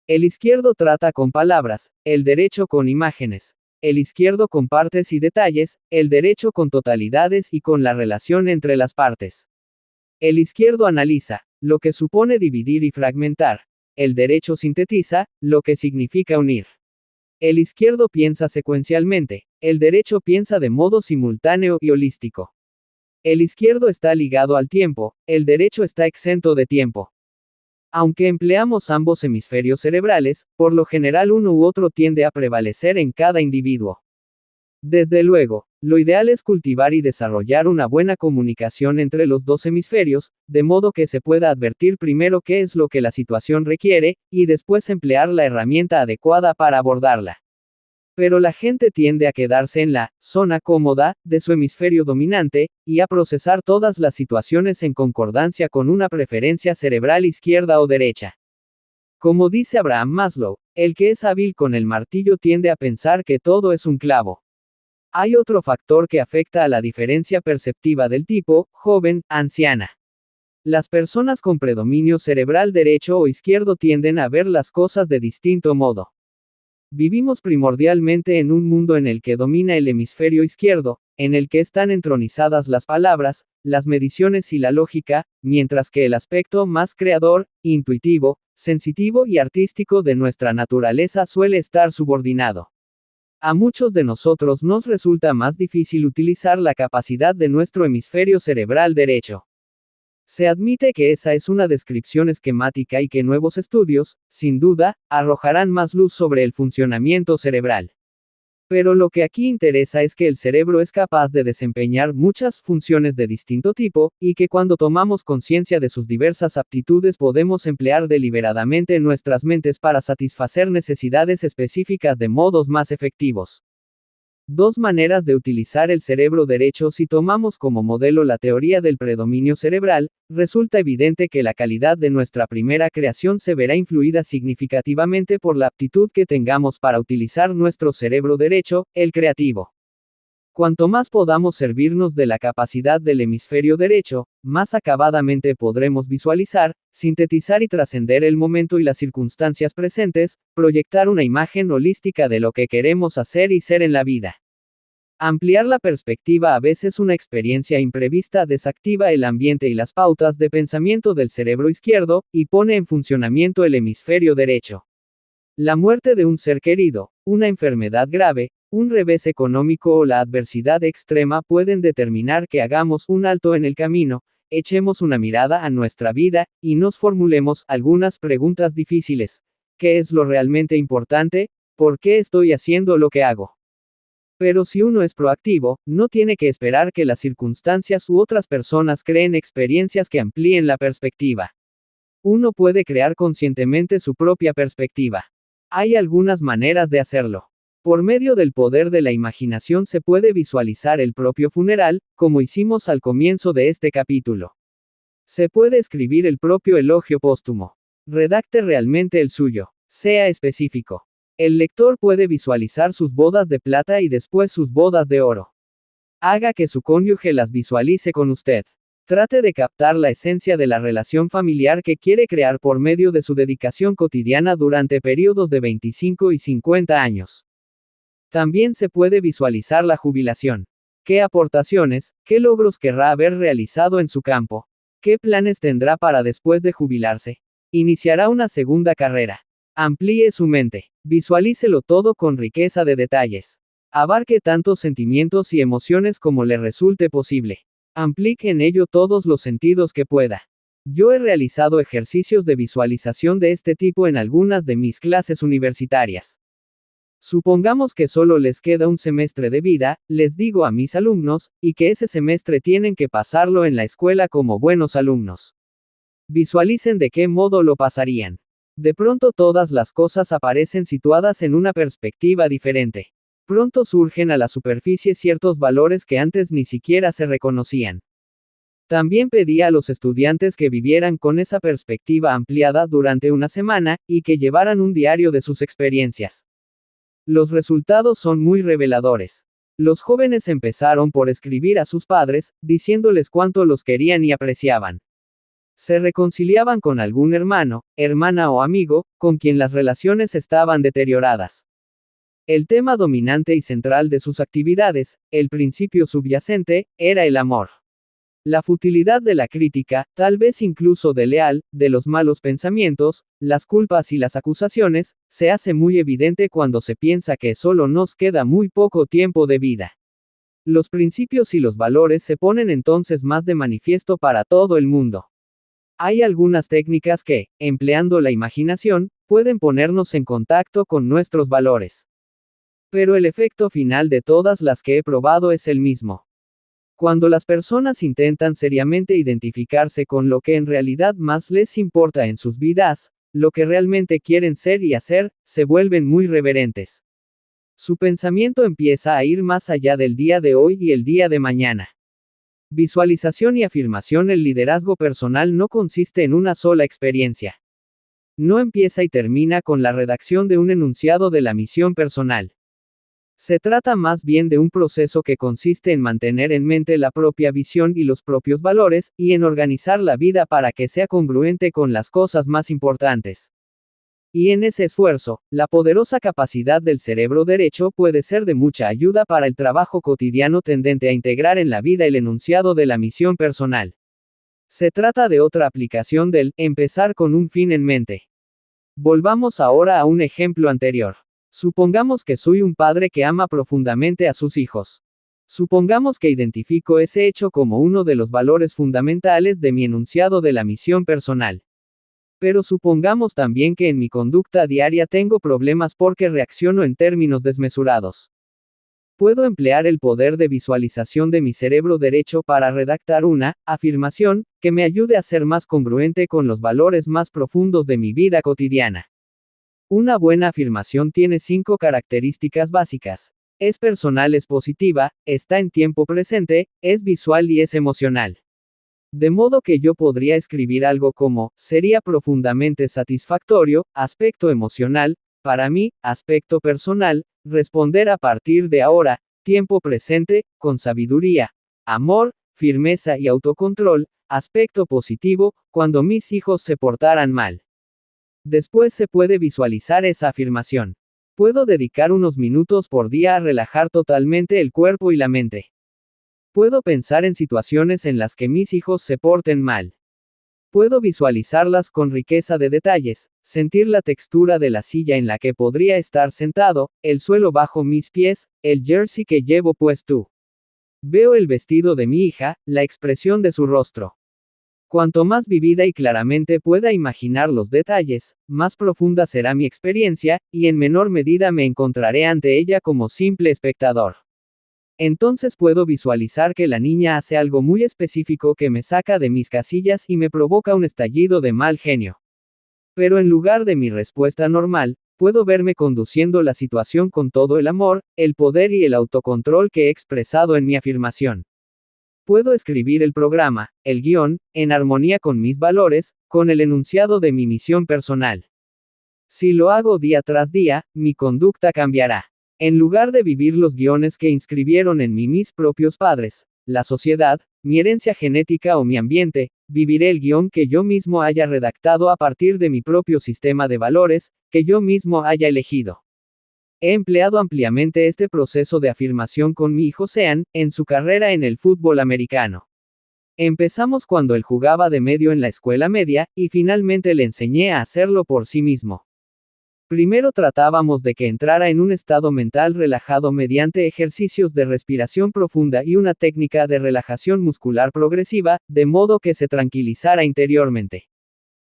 El izquierdo trata con palabras, el derecho con imágenes. El izquierdo con partes y detalles, el derecho con totalidades y con la relación entre las partes. El izquierdo analiza, lo que supone dividir y fragmentar. El derecho sintetiza, lo que significa unir. El izquierdo piensa secuencialmente, el derecho piensa de modo simultáneo y holístico. El izquierdo está ligado al tiempo, el derecho está exento de tiempo. Aunque empleamos ambos hemisferios cerebrales, por lo general uno u otro tiende a prevalecer en cada individuo. Desde luego, lo ideal es cultivar y desarrollar una buena comunicación entre los dos hemisferios, de modo que se pueda advertir primero qué es lo que la situación requiere, y después emplear la herramienta adecuada para abordarla. Pero la gente tiende a quedarse en la zona cómoda de su hemisferio dominante, y a procesar todas las situaciones en concordancia con una preferencia cerebral izquierda o derecha. Como dice Abraham Maslow, el que es hábil con el martillo tiende a pensar que todo es un clavo. Hay otro factor que afecta a la diferencia perceptiva del tipo, joven, anciana. Las personas con predominio cerebral derecho o izquierdo tienden a ver las cosas de distinto modo. Vivimos primordialmente en un mundo en el que domina el hemisferio izquierdo, en el que están entronizadas las palabras, las mediciones y la lógica, mientras que el aspecto más creador, intuitivo, sensitivo y artístico de nuestra naturaleza suele estar subordinado. A muchos de nosotros nos resulta más difícil utilizar la capacidad de nuestro hemisferio cerebral derecho. Se admite que esa es una descripción esquemática y que nuevos estudios, sin duda, arrojarán más luz sobre el funcionamiento cerebral. Pero lo que aquí interesa es que el cerebro es capaz de desempeñar muchas funciones de distinto tipo, y que cuando tomamos conciencia de sus diversas aptitudes podemos emplear deliberadamente nuestras mentes para satisfacer necesidades específicas de modos más efectivos. Dos maneras de utilizar el cerebro derecho. Si tomamos como modelo la teoría del predominio cerebral, resulta evidente que la calidad de nuestra primera creación se verá influida significativamente por la aptitud que tengamos para utilizar nuestro cerebro derecho, el creativo. Cuanto más podamos servirnos de la capacidad del hemisferio derecho, más acabadamente podremos visualizar, sintetizar y trascender el momento y las circunstancias presentes, proyectar una imagen holística de lo que queremos hacer y ser en la vida. Ampliar la perspectiva. A veces una experiencia imprevista desactiva el ambiente y las pautas de pensamiento del cerebro izquierdo, y pone en funcionamiento el hemisferio derecho. La muerte de un ser querido, una enfermedad grave, un revés económico o la adversidad extrema pueden determinar que hagamos un alto en el camino, echemos una mirada a nuestra vida, y nos formulemos algunas preguntas difíciles. ¿Qué es lo realmente importante? ¿Por qué estoy haciendo lo que hago? Pero si uno es proactivo, no tiene que esperar que las circunstancias u otras personas creen experiencias que amplíen la perspectiva. Uno puede crear conscientemente su propia perspectiva. Hay algunas maneras de hacerlo. Por medio del poder de la imaginación se puede visualizar el propio funeral, como hicimos al comienzo de este capítulo. Se puede escribir el propio elogio póstumo. Redacte realmente el suyo. Sea específico. El lector puede visualizar sus bodas de plata y después sus bodas de oro. Haga que su cónyuge las visualice con usted. Trate de captar la esencia de la relación familiar que quiere crear por medio de su dedicación cotidiana durante periodos de 25 y 50 años. También se puede visualizar la jubilación. ¿Qué aportaciones, qué logros querrá haber realizado en su campo? ¿Qué planes tendrá para después de jubilarse? Iniciará una segunda carrera. Amplíe su mente. Visualícelo todo con riqueza de detalles. Abarque tantos sentimientos y emociones como le resulte posible. Aplique en ello todos los sentidos que pueda. Yo he realizado ejercicios de visualización de este tipo en algunas de mis clases universitarias. Supongamos que solo les queda un semestre de vida, les digo a mis alumnos, y que ese semestre tienen que pasarlo en la escuela como buenos alumnos. Visualicen de qué modo lo pasarían. De pronto todas las cosas aparecen situadas en una perspectiva diferente. Pronto surgen a la superficie ciertos valores que antes ni siquiera se reconocían. También pedí a los estudiantes que vivieran con esa perspectiva ampliada durante una semana, y que llevaran un diario de sus experiencias. Los resultados son muy reveladores. Los jóvenes empezaron por escribir a sus padres, diciéndoles cuánto los querían y apreciaban. Se reconciliaban con algún hermano, hermana o amigo, con quien las relaciones estaban deterioradas. El tema dominante y central de sus actividades, el principio subyacente, era el amor. La futilidad de la crítica, tal vez incluso de leal, de los malos pensamientos, las culpas y las acusaciones, se hace muy evidente cuando se piensa que solo nos queda muy poco tiempo de vida. Los principios y los valores se ponen entonces más de manifiesto para todo el mundo. Hay algunas técnicas que, empleando la imaginación, pueden ponernos en contacto con nuestros valores. Pero el efecto final de todas las que he probado es el mismo. Cuando las personas intentan seriamente identificarse con lo que en realidad más les importa en sus vidas, lo que realmente quieren ser y hacer, se vuelven muy reverentes. Su pensamiento empieza a ir más allá del día de hoy y el día de mañana. Visualización y afirmación. El liderazgo personal no consiste en una sola experiencia. No empieza y termina con la redacción de un enunciado de la misión personal. Se trata más bien de un proceso que consiste en mantener en mente la propia visión y los propios valores, y en organizar la vida para que sea congruente con las cosas más importantes. Y en ese esfuerzo, la poderosa capacidad del cerebro derecho puede ser de mucha ayuda para el trabajo cotidiano tendente a integrar en la vida el enunciado de la misión personal. Se trata de otra aplicación del empezar con un fin en mente. Volvamos ahora a un ejemplo anterior. Supongamos que soy un padre que ama profundamente a sus hijos. Supongamos que identifico ese hecho como uno de los valores fundamentales de mi enunciado de la misión personal. Pero supongamos también que en mi conducta diaria tengo problemas porque reacciono en términos desmesurados. Puedo emplear el poder de visualización de mi cerebro derecho para redactar una afirmación que me ayude a ser más congruente con los valores más profundos de mi vida cotidiana. Una buena afirmación tiene 5 características básicas. Es personal, es positiva, está en tiempo presente, es visual y es emocional. De modo que yo podría escribir algo como, sería profundamente satisfactorio, aspecto emocional, para mí, aspecto personal, responder a partir de ahora, tiempo presente, con sabiduría, amor, firmeza y autocontrol, aspecto positivo, cuando mis hijos se portaran mal. Después se puede visualizar esa afirmación. Puedo dedicar unos minutos por día a relajar totalmente el cuerpo y la mente. Puedo pensar en situaciones en las que mis hijos se porten mal. Puedo visualizarlas con riqueza de detalles, sentir la textura de la silla en la que podría estar sentado, el suelo bajo mis pies, el jersey que llevo puesto. Veo el vestido de mi hija, la expresión de su rostro. Cuanto más vivida y claramente pueda imaginar los detalles, más profunda será mi experiencia, y en menor medida me encontraré ante ella como simple espectador. Entonces puedo visualizar que la niña hace algo muy específico que me saca de mis casillas y me provoca un estallido de mal genio. Pero en lugar de mi respuesta normal, puedo verme conduciendo la situación con todo el amor, el poder y el autocontrol que he expresado en mi afirmación. Puedo escribir el programa, el guión, en armonía con mis valores, con el enunciado de mi misión personal. Si lo hago día tras día, mi conducta cambiará. En lugar de vivir los guiones que inscribieron en mí mis propios padres, la sociedad, mi herencia genética o mi ambiente, viviré el guión que yo mismo haya redactado a partir de mi propio sistema de valores, que yo mismo haya elegido. He empleado ampliamente este proceso de afirmación con mi hijo Sean, en su carrera en el fútbol americano. Empezamos cuando él jugaba de medio en la escuela media, y finalmente le enseñé a hacerlo por sí mismo. Primero tratábamos de que entrara en un estado mental relajado mediante ejercicios de respiración profunda y una técnica de relajación muscular progresiva, de modo que se tranquilizara interiormente.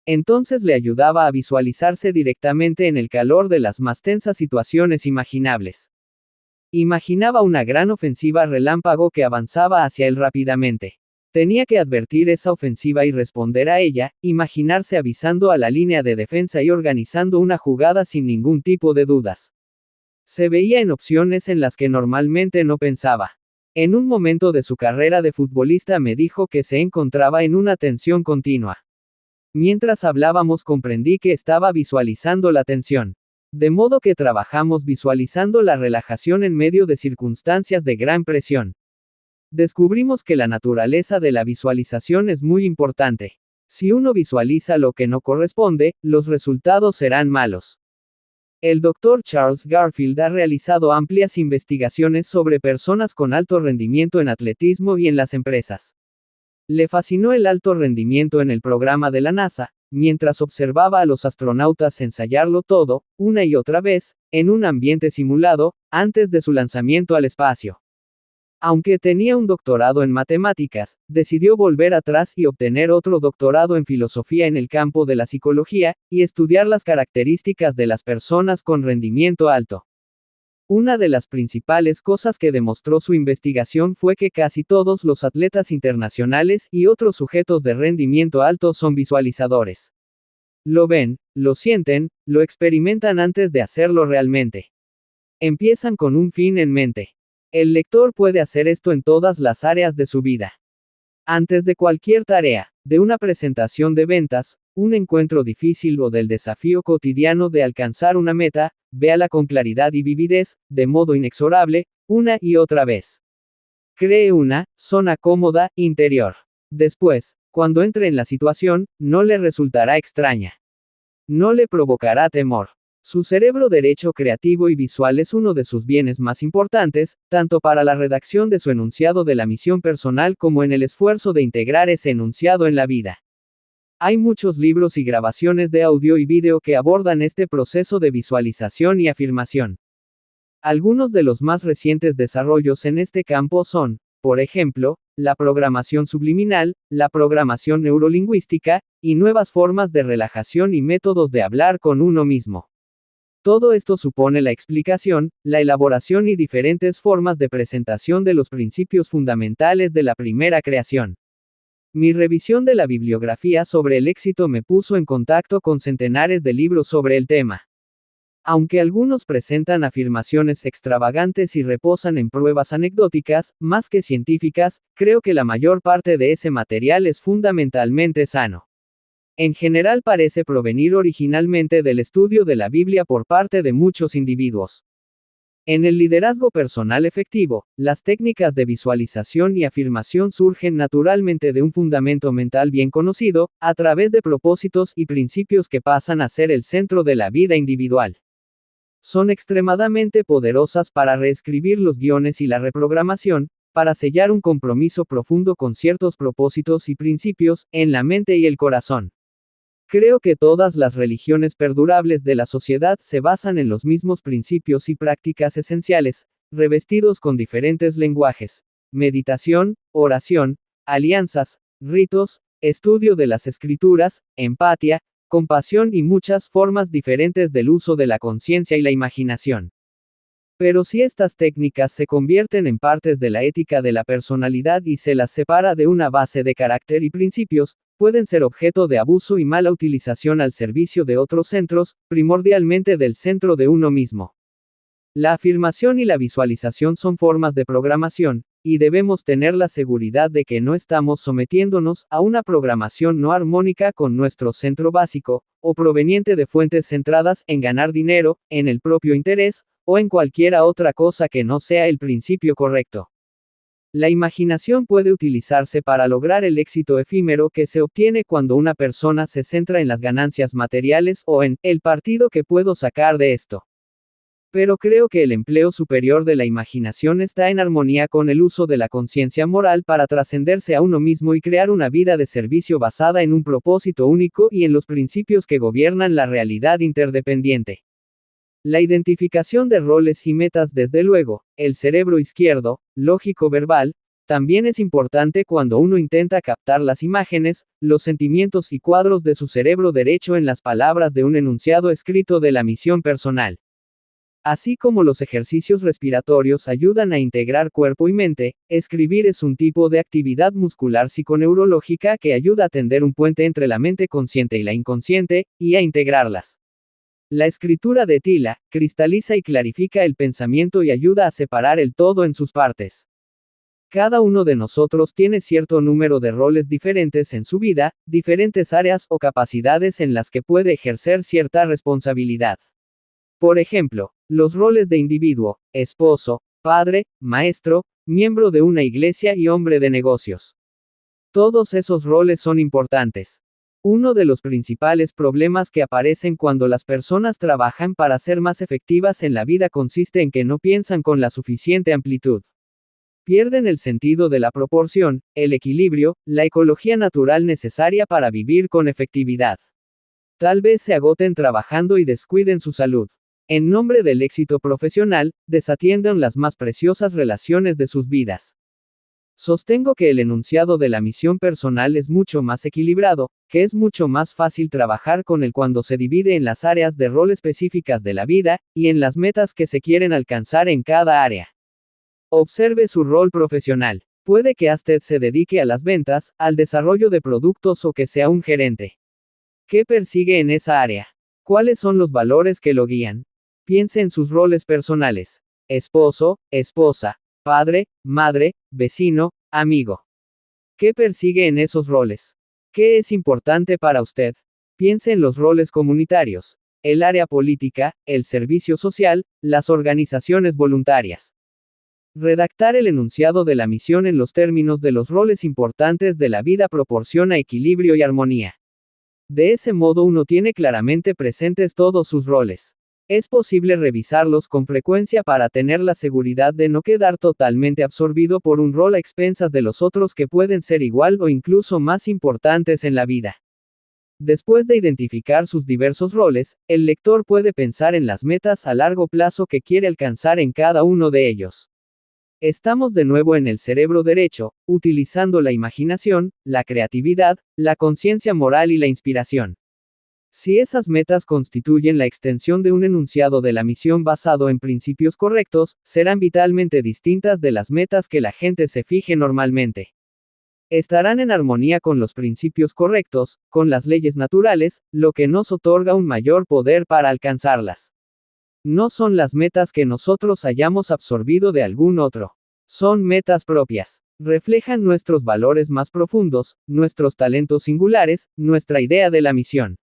Entonces le ayudaba a visualizarse directamente en el calor de las más tensas situaciones imaginables. Imaginaba una gran ofensiva relámpago que avanzaba hacia él rápidamente. Tenía que advertir esa ofensiva y responder a ella, imaginarse avisando a la línea de defensa y organizando una jugada sin ningún tipo de dudas. Se veía en opciones en las que normalmente no pensaba. En un momento de su carrera de futbolista me dijo que se encontraba en una tensión continua. Mientras hablábamos comprendí que estaba visualizando la tensión. De modo que trabajamos visualizando la relajación en medio de circunstancias de gran presión. Descubrimos que la naturaleza de la visualización es muy importante. Si uno visualiza lo que no corresponde, los resultados serán malos. El Dr. Charles Garfield ha realizado amplias investigaciones sobre personas con alto rendimiento en atletismo y en las empresas. Le fascinó el alto rendimiento en el programa de la NASA, mientras observaba a los astronautas ensayarlo todo, una y otra vez, en un ambiente simulado, antes de su lanzamiento al espacio. Aunque tenía un doctorado en matemáticas, decidió volver atrás y obtener otro doctorado en filosofía en el campo de la psicología, y estudiar las características de las personas con rendimiento alto. Una de las principales cosas que demostró su investigación fue que casi todos los atletas internacionales y otros sujetos de rendimiento alto son visualizadores. Lo ven, lo sienten, lo experimentan antes de hacerlo realmente. Empiezan con un fin en mente. El lector puede hacer esto en todas las áreas de su vida. Antes de cualquier tarea, de una presentación de ventas, un encuentro difícil o del desafío cotidiano de alcanzar una meta, véala con claridad y vividez, de modo inexorable, una y otra vez. Cree una zona cómoda, interior. Después, cuando entre en la situación, no le resultará extraña. No le provocará temor. Su cerebro derecho creativo y visual es uno de sus bienes más importantes, tanto para la redacción de su enunciado de la misión personal como en el esfuerzo de integrar ese enunciado en la vida. Hay muchos libros y grabaciones de audio y vídeo que abordan este proceso de visualización y afirmación. Algunos de los más recientes desarrollos en este campo son, por ejemplo, la programación subliminal, la programación neurolingüística, y nuevas formas de relajación y métodos de hablar con uno mismo. Todo esto supone la explicación, la elaboración y diferentes formas de presentación de los principios fundamentales de la primera creación. Mi revisión de la bibliografía sobre el éxito me puso en contacto con centenares de libros sobre el tema. Aunque algunos presentan afirmaciones extravagantes y reposan en pruebas anecdóticas, más que científicas, creo que la mayor parte de ese material es fundamentalmente sano. En general parece provenir originalmente del estudio de la Biblia por parte de muchos individuos. En el liderazgo personal efectivo, las técnicas de visualización y afirmación surgen naturalmente de un fundamento mental bien conocido, a través de propósitos y principios que pasan a ser el centro de la vida individual. Son extremadamente poderosas para reescribir los guiones y la reprogramación, para sellar un compromiso profundo con ciertos propósitos y principios, en la mente y el corazón. Creo que todas las religiones perdurables de la sociedad se basan en los mismos principios y prácticas esenciales, revestidos con diferentes lenguajes: meditación, oración, alianzas, ritos, estudio de las escrituras, empatía, compasión y muchas formas diferentes del uso de la conciencia y la imaginación. Pero si estas técnicas se convierten en partes de la ética de la personalidad y se las separa de una base de carácter y principios, pueden ser objeto de abuso y mala utilización al servicio de otros centros, primordialmente del centro de uno mismo. La afirmación y la visualización son formas de programación, y debemos tener la seguridad de que no estamos sometiéndonos a una programación no armónica con nuestro centro básico, o proveniente de fuentes centradas en ganar dinero, en el propio interés, o en cualquiera otra cosa que no sea el principio correcto. La imaginación puede utilizarse para lograr el éxito efímero que se obtiene cuando una persona se centra en las ganancias materiales o en el partido que puedo sacar de esto. Pero creo que el empleo superior de la imaginación está en armonía con el uso de la conciencia moral para trascenderse a uno mismo y crear una vida de servicio basada en un propósito único y en los principios que gobiernan la realidad interdependiente. La identificación de roles y metas, desde luego, el cerebro izquierdo, lógico-verbal, también es importante cuando uno intenta captar las imágenes, los sentimientos y cuadros de su cerebro derecho en las palabras de un enunciado escrito de la misión personal. Así como los ejercicios respiratorios ayudan a integrar cuerpo y mente, escribir es un tipo de actividad muscular psiconeurológica que ayuda a tender un puente entre la mente consciente y la inconsciente, y a integrarlas. La escritura de tila, cristaliza y clarifica el pensamiento y ayuda a separar el todo en sus partes. Cada uno de nosotros tiene cierto número de roles diferentes en su vida, diferentes áreas o capacidades en las que puede ejercer cierta responsabilidad. Por ejemplo, los roles de individuo, esposo, padre, maestro, miembro de una iglesia y hombre de negocios. Todos esos roles son importantes. Uno de los principales problemas que aparecen cuando las personas trabajan para ser más efectivas en la vida consiste en que no piensan con la suficiente amplitud. Pierden el sentido de la proporción, el equilibrio, la ecología natural necesaria para vivir con efectividad. Tal vez se agoten trabajando y descuiden su salud. En nombre del éxito profesional, desatiendan las más preciosas relaciones de sus vidas. Sostengo que el enunciado de la misión personal es mucho más equilibrado, que es mucho más fácil trabajar con él cuando se divide en las áreas de rol específicas de la vida, y en las metas que se quieren alcanzar en cada área. Observe su rol profesional. Puede que usted se dedique a las ventas, al desarrollo de productos o que sea un gerente. ¿Qué persigue en esa área? ¿Cuáles son los valores que lo guían? Piense en sus roles personales. Esposo, esposa, padre, madre, vecino, amigo. ¿Qué persigue en esos roles? ¿Qué es importante para usted? Piense en los roles comunitarios, el área política, el servicio social, las organizaciones voluntarias. Redactar el enunciado de la misión en los términos de los roles importantes de la vida proporciona equilibrio y armonía. De ese modo uno tiene claramente presentes todos sus roles. Es posible revisarlos con frecuencia para tener la seguridad de no quedar totalmente absorbido por un rol a expensas de los otros que pueden ser igual o incluso más importantes en la vida. Después de identificar sus diversos roles, el lector puede pensar en las metas a largo plazo que quiere alcanzar en cada uno de ellos. Estamos de nuevo en el cerebro derecho, utilizando la imaginación, la creatividad, la conciencia moral y la inspiración. Si esas metas constituyen la extensión de un enunciado de la misión basado en principios correctos, serán vitalmente distintas de las metas que la gente se fije normalmente. Estarán en armonía con los principios correctos, con las leyes naturales, lo que nos otorga un mayor poder para alcanzarlas. No son las metas que nosotros hayamos absorbido de algún otro. Son metas propias. Reflejan nuestros valores más profundos, nuestros talentos singulares, nuestra idea de la misión.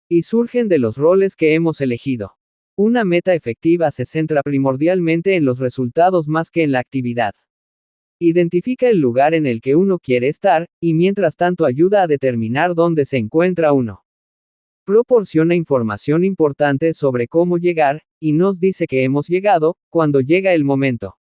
Y surgen de los roles que hemos elegido. Una meta efectiva se centra primordialmente en los resultados más que en la actividad. Identifica el lugar en el que uno quiere estar, y mientras tanto ayuda a determinar dónde se encuentra uno. Proporciona información importante sobre cómo llegar, y nos dice que hemos llegado, cuando llega el momento.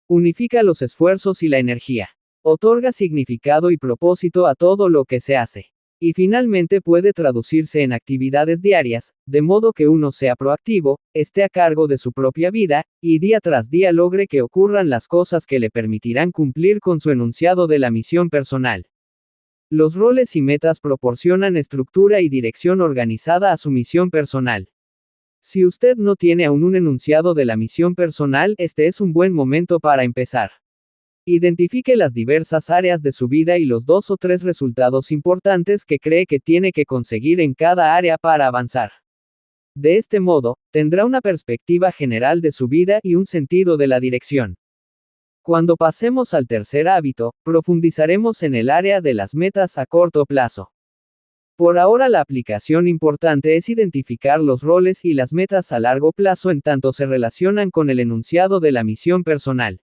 Unifica los esfuerzos y la energía. Otorga significado y propósito a todo lo que se hace. Y finalmente puede traducirse en actividades diarias, de modo que uno sea proactivo, esté a cargo de su propia vida, y día tras día logre que ocurran las cosas que le permitirán cumplir con su enunciado de la misión personal. Los roles y metas proporcionan estructura y dirección organizada a su misión personal. Si usted no tiene aún un enunciado de la misión personal, este es un buen momento para empezar. Identifique las diversas áreas de su vida y los 2 o 3 resultados importantes que cree que tiene que conseguir en cada área para avanzar. De este modo, tendrá una perspectiva general de su vida y un sentido de la dirección. Cuando pasemos al tercer hábito, profundizaremos en el área de las metas a corto plazo. Por ahora la aplicación importante es identificar los roles y las metas a largo plazo en tanto se relacionan con el enunciado de la misión personal.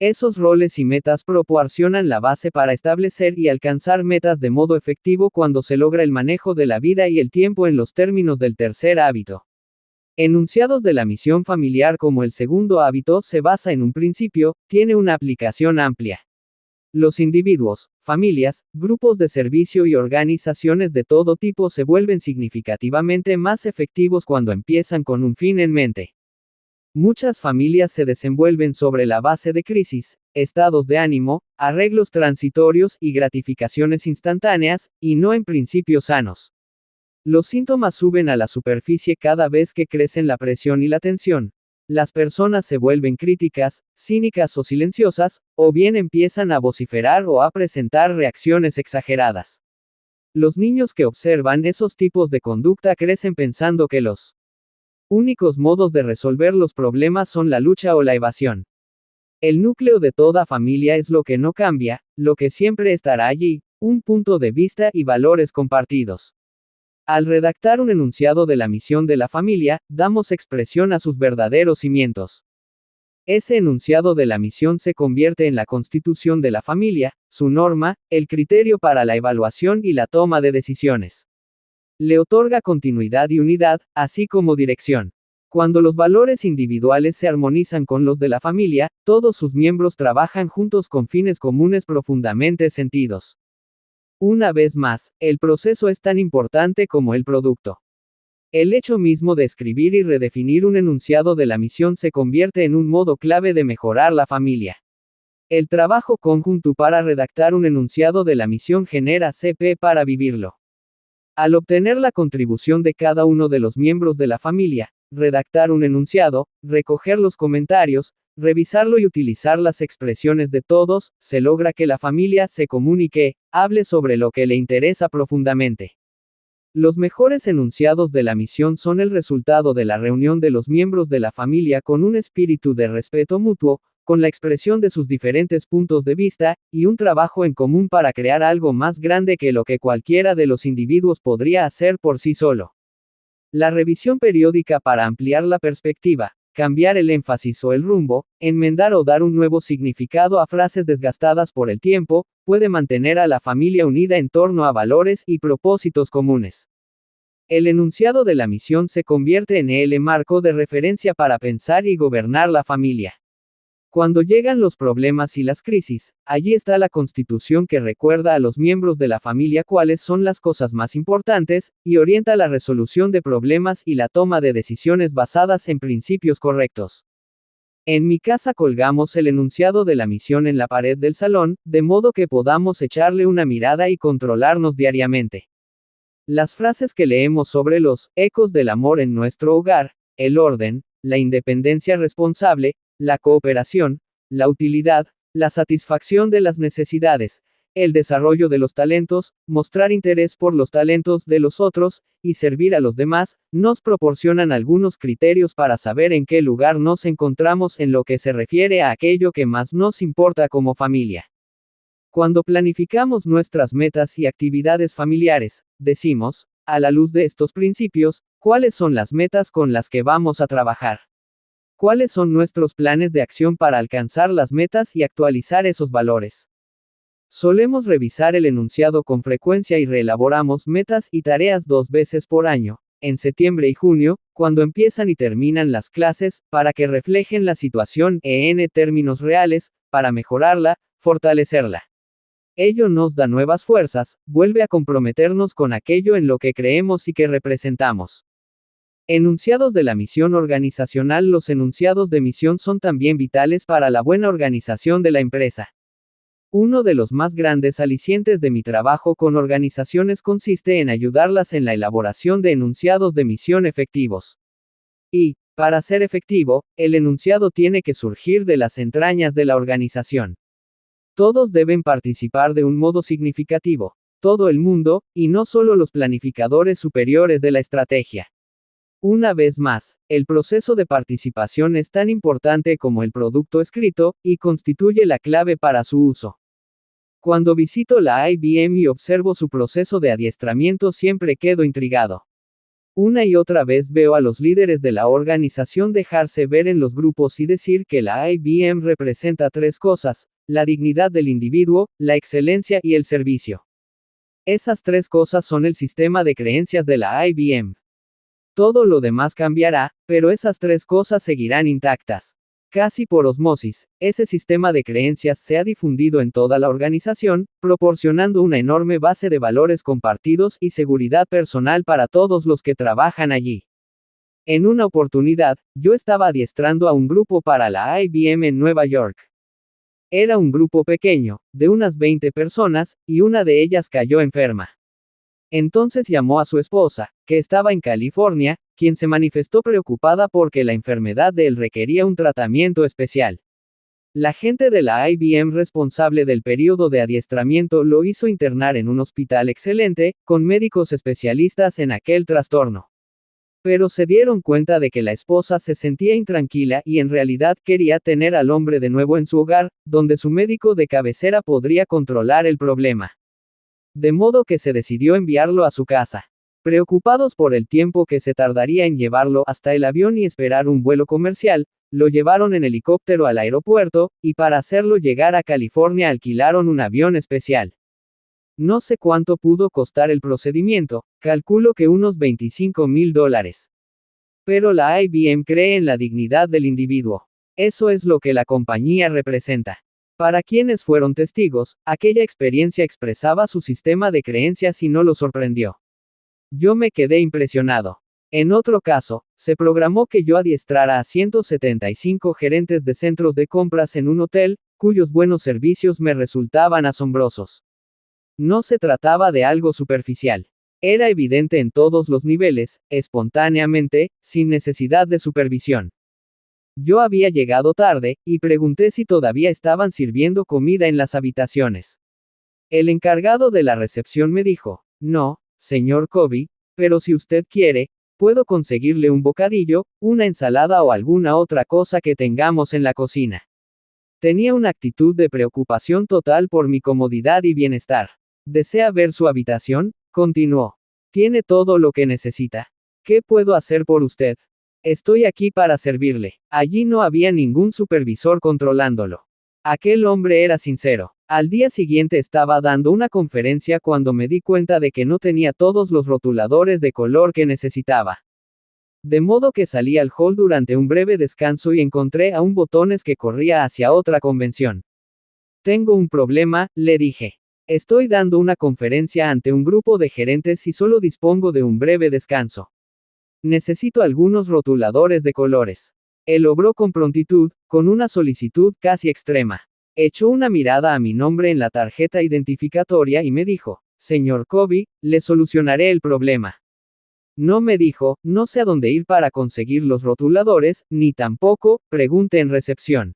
Esos roles y metas proporcionan la base para establecer y alcanzar metas de modo efectivo cuando se logra el manejo de la vida y el tiempo en los términos del tercer hábito. Enunciados de la misión familiar como el segundo hábito se basa en un principio, tiene una aplicación amplia. Los individuos, familias, grupos de servicio y organizaciones de todo tipo se vuelven significativamente más efectivos cuando empiezan con un fin en mente. Muchas familias se desenvuelven sobre la base de crisis, estados de ánimo, arreglos transitorios y gratificaciones instantáneas, y no en principios sanos. Los síntomas suben a la superficie cada vez que crecen la presión y la tensión. Las personas se vuelven críticas, cínicas o silenciosas, o bien empiezan a vociferar o a presentar reacciones exageradas. Los niños que observan esos tipos de conducta crecen pensando que los únicos modos de resolver los problemas son la lucha o la evasión. El núcleo de toda familia es lo que no cambia, lo que siempre estará allí, un punto de vista y valores compartidos. Al redactar un enunciado de la misión de la familia, damos expresión a sus verdaderos cimientos. Ese enunciado de la misión se convierte en la constitución de la familia, su norma, el criterio para la evaluación y la toma de decisiones. Le otorga continuidad y unidad, así como dirección. Cuando los valores individuales se armonizan con los de la familia, todos sus miembros trabajan juntos con fines comunes profundamente sentidos. Una vez más, el proceso es tan importante como el producto. El hecho mismo de escribir y redefinir un enunciado de la misión se convierte en un modo clave de mejorar la familia. El trabajo conjunto para redactar un enunciado de la misión genera CP para vivirlo. Al obtener la contribución de cada uno de los miembros de la familia, redactar un enunciado, recoger los comentarios, revisarlo y utilizar las expresiones de todos, se logra que la familia se comunique, hable sobre lo que le interesa profundamente. Los mejores enunciados de la misión son el resultado de la reunión de los miembros de la familia con un espíritu de respeto mutuo, con la expresión de sus diferentes puntos de vista, y un trabajo en común para crear algo más grande que lo que cualquiera de los individuos podría hacer por sí solo. La revisión periódica para ampliar la perspectiva, cambiar el énfasis o el rumbo, enmendar o dar un nuevo significado a frases desgastadas por el tiempo, puede mantener a la familia unida en torno a valores y propósitos comunes. El enunciado de la misión se convierte en el marco de referencia para pensar y gobernar la familia. Cuando llegan los problemas y las crisis, allí está la constitución que recuerda a los miembros de la familia cuáles son las cosas más importantes, y orienta la resolución de problemas y la toma de decisiones basadas en principios correctos. En mi casa colgamos el enunciado de la misión en la pared del salón, de modo que podamos echarle una mirada y controlarnos diariamente. Las frases que leemos sobre los ecos del amor en nuestro hogar, el orden, la independencia responsable, la cooperación, la utilidad, la satisfacción de las necesidades, el desarrollo de los talentos, mostrar interés por los talentos de los otros, y servir a los demás, nos proporcionan algunos criterios para saber en qué lugar nos encontramos en lo que se refiere a aquello que más nos importa como familia. Cuando planificamos nuestras metas y actividades familiares, decimos, a la luz de estos principios, ¿cuáles son las metas con las que vamos a trabajar? ¿Cuáles son nuestros planes de acción para alcanzar las metas y actualizar esos valores? Solemos revisar el enunciado con frecuencia y reelaboramos metas y tareas 2 veces por año, en septiembre y junio, cuando empiezan y terminan las clases, para que reflejen la situación en términos reales, para mejorarla, fortalecerla. Ello nos da nuevas fuerzas, vuelve a comprometernos con aquello en lo que creemos y que representamos. Enunciados de la misión organizacional. Los enunciados de misión son también vitales para la buena organización de la empresa. Uno de los más grandes alicientes de mi trabajo con organizaciones consiste en ayudarlas en la elaboración de enunciados de misión efectivos. Y, para ser efectivo, el enunciado tiene que surgir de las entrañas de la organización. Todos deben participar de un modo significativo, todo el mundo, y no solo los planificadores superiores de la estrategia. Una vez más, el proceso de participación es tan importante como el producto escrito, y constituye la clave para su uso. Cuando visito la IBM y observo su proceso de adiestramiento siempre quedo intrigado. Una y otra vez veo a los líderes de la organización dejarse ver en los grupos y decir que la IBM representa 3 cosas, la dignidad del individuo, la excelencia y el servicio. Esas 3 cosas son el sistema de creencias de la IBM. Todo lo demás cambiará, pero esas 3 cosas seguirán intactas. Casi por osmosis, ese sistema de creencias se ha difundido en toda la organización, proporcionando una enorme base de valores compartidos y seguridad personal para todos los que trabajan allí. En una oportunidad, yo estaba adiestrando a un grupo para la IBM en Nueva York. Era un grupo pequeño, de unas 20 personas, y una de ellas cayó enferma. Entonces llamó a su esposa, que estaba en California, quien se manifestó preocupada porque la enfermedad de él requería un tratamiento especial. La gente de la IBM responsable del periodo de adiestramiento lo hizo internar en un hospital excelente, con médicos especialistas en aquel trastorno. Pero se dieron cuenta de que la esposa se sentía intranquila y en realidad quería tener al hombre de nuevo en su hogar, donde su médico de cabecera podría controlar el problema. De modo que se decidió enviarlo a su casa. Preocupados por el tiempo que se tardaría en llevarlo hasta el avión y esperar un vuelo comercial, lo llevaron en helicóptero al aeropuerto, y para hacerlo llegar a California alquilaron un avión especial. No sé cuánto pudo costar el procedimiento, calculo que unos $25,000. Pero la IBM cree en la dignidad del individuo. Eso es lo que la compañía representa. Para quienes fueron testigos, aquella experiencia expresaba su sistema de creencias y no lo sorprendió. Yo me quedé impresionado. En otro caso, se programó que yo adiestrara a 175 gerentes de centros de compras en un hotel, cuyos buenos servicios me resultaban asombrosos. No se trataba de algo superficial. Era evidente en todos los niveles, espontáneamente, sin necesidad de supervisión. Yo había llegado tarde, y pregunté si todavía estaban sirviendo comida en las habitaciones. El encargado de la recepción me dijo, no, señor Covey, pero si usted quiere, puedo conseguirle un bocadillo, una ensalada o alguna otra cosa que tengamos en la cocina. Tenía una actitud de preocupación total por mi comodidad y bienestar. ¿Desea ver su habitación? Continuó. Tiene todo lo que necesita. ¿Qué puedo hacer por usted? Estoy aquí para servirle. Allí no había ningún supervisor controlándolo. Aquel hombre era sincero. Al día siguiente estaba dando una conferencia cuando me di cuenta de que no tenía todos los rotuladores de color que necesitaba. De modo que salí al hall durante un breve descanso y encontré a un botones que corría hacia otra convención. Tengo un problema, le dije. Estoy dando una conferencia ante un grupo de gerentes y solo dispongo de un breve descanso. Necesito algunos rotuladores de colores. Él obró con prontitud, con una solicitud casi extrema. Echó una mirada a mi nombre en la tarjeta identificatoria y me dijo, señor Covey, le solucionaré el problema. No me dijo, no sé a dónde ir para conseguir los rotuladores, ni tampoco, pregunte en recepción.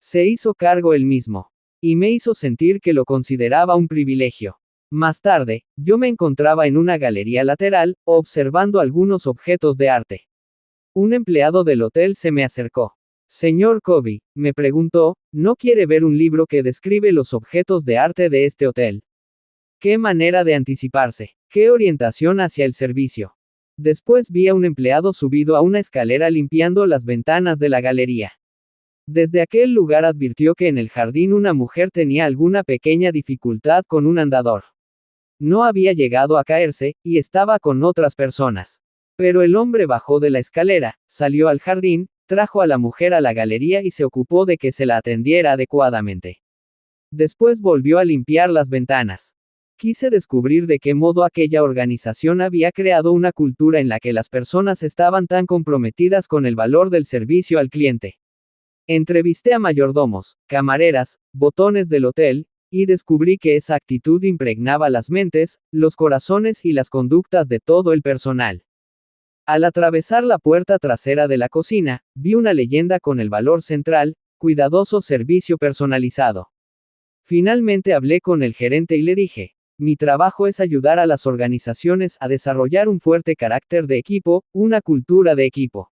Se hizo cargo él mismo. Y me hizo sentir que lo consideraba un privilegio. Más tarde, yo me encontraba en una galería lateral, observando algunos objetos de arte. Un empleado del hotel se me acercó. Señor Covey, me preguntó, ¿no quiere ver un libro que describe los objetos de arte de este hotel? ¿Qué manera de anticiparse? ¿Qué orientación hacia el servicio? Después vi a un empleado subido a una escalera limpiando las ventanas de la galería. Desde aquel lugar advirtió que en el jardín una mujer tenía alguna pequeña dificultad con un andador. No había llegado a caerse, y estaba con otras personas. Pero el hombre bajó de la escalera, salió al jardín, trajo a la mujer a la galería y se ocupó de que se la atendiera adecuadamente. Después volvió a limpiar las ventanas. Quise descubrir de qué modo aquella organización había creado una cultura en la que las personas estaban tan comprometidas con el valor del servicio al cliente. Entrevisté a mayordomos, camareras, botones del hotel, y descubrí que esa actitud impregnaba las mentes, los corazones y las conductas de todo el personal. Al atravesar la puerta trasera de la cocina, vi una leyenda con el valor central, cuidadoso servicio personalizado. Finalmente hablé con el gerente y le dije, mi trabajo es ayudar a las organizaciones a desarrollar un fuerte carácter de equipo, una cultura de equipo.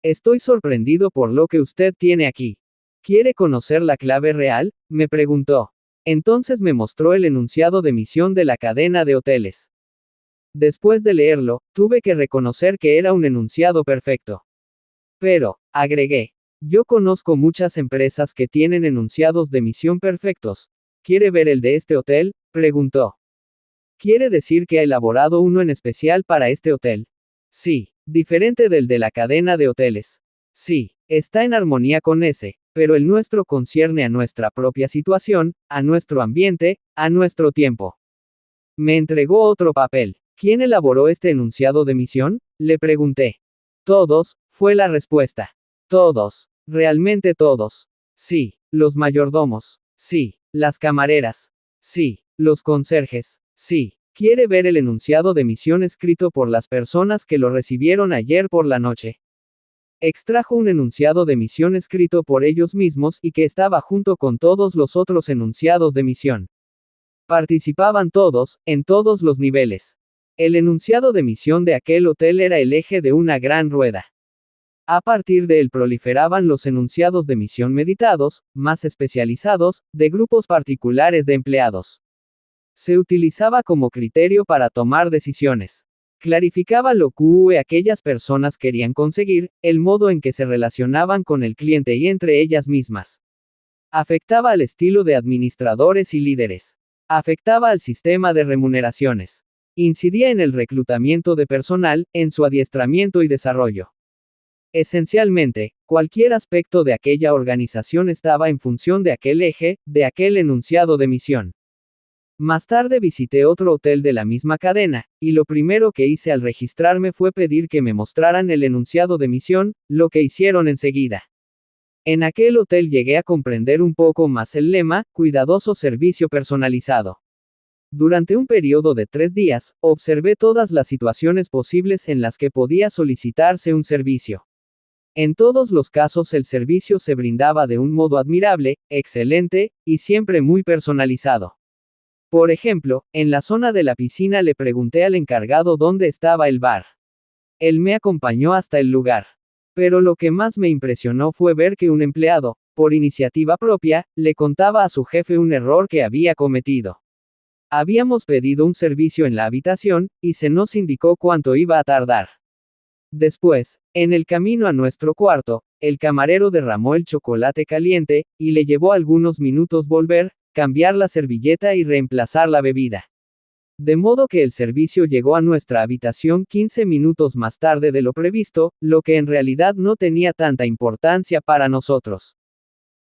Estoy sorprendido por lo que usted tiene aquí. ¿Quiere conocer la clave real?, me preguntó. Entonces me mostró el enunciado de misión de la cadena de hoteles. Después de leerlo, tuve que reconocer que era un enunciado perfecto. Pero, agregué, yo conozco muchas empresas que tienen enunciados de misión perfectos. ¿Quiere ver el de este hotel?, preguntó. ¿Quiere decir que ha elaborado uno en especial para este hotel? Sí. ¿Diferente del de la cadena de hoteles? Sí. Está en armonía con ese, pero el nuestro concierne a nuestra propia situación, a nuestro ambiente, a nuestro tiempo. Me entregó otro papel. ¿Quién elaboró este enunciado de misión? Le pregunté. Todos, fue la respuesta. Todos. Realmente todos. Sí. Los mayordomos. Sí. Las camareras. Sí. Los conserjes. Sí. ¿Quiere ver el enunciado de misión escrito por las personas que lo recibieron ayer por la noche? Extrajo un enunciado de misión escrito por ellos mismos y que estaba junto con todos los otros enunciados de misión. Participaban todos, en todos los niveles. El enunciado de misión de aquel hotel era el eje de una gran rueda. A partir de él proliferaban los enunciados de misión meditados, más especializados, de grupos particulares de empleados. Se utilizaba como criterio para tomar decisiones. Clarificaba lo que aquellas personas querían conseguir, el modo en que se relacionaban con el cliente y entre ellas mismas. Afectaba al estilo de administradores y líderes. Afectaba al sistema de remuneraciones. Incidía en el reclutamiento de personal, en su adiestramiento y desarrollo. Esencialmente, cualquier aspecto de aquella organización estaba en función de aquel eje, de aquel enunciado de misión. Más tarde visité otro hotel de la misma cadena, y lo primero que hice al registrarme fue pedir que me mostraran el enunciado de misión, lo que hicieron enseguida. En aquel hotel llegué a comprender un poco más el lema, cuidadoso servicio personalizado. Durante un periodo de 3 días, observé todas las situaciones posibles en las que podía solicitarse un servicio. En todos los casos el servicio se brindaba de un modo admirable, excelente, y siempre muy personalizado. Por ejemplo, en la zona de la piscina le pregunté al encargado dónde estaba el bar. Él me acompañó hasta el lugar. Pero lo que más me impresionó fue ver que un empleado, por iniciativa propia, le contaba a su jefe un error que había cometido. Habíamos pedido un servicio en la habitación, y se nos indicó cuánto iba a tardar. Después, en el camino a nuestro cuarto, el camarero derramó el chocolate caliente, y le llevó algunos minutos volver, cambiar la servilleta y reemplazar la bebida. De modo que el servicio llegó a nuestra habitación 15 minutos más tarde de lo previsto, lo que en realidad no tenía tanta importancia para nosotros.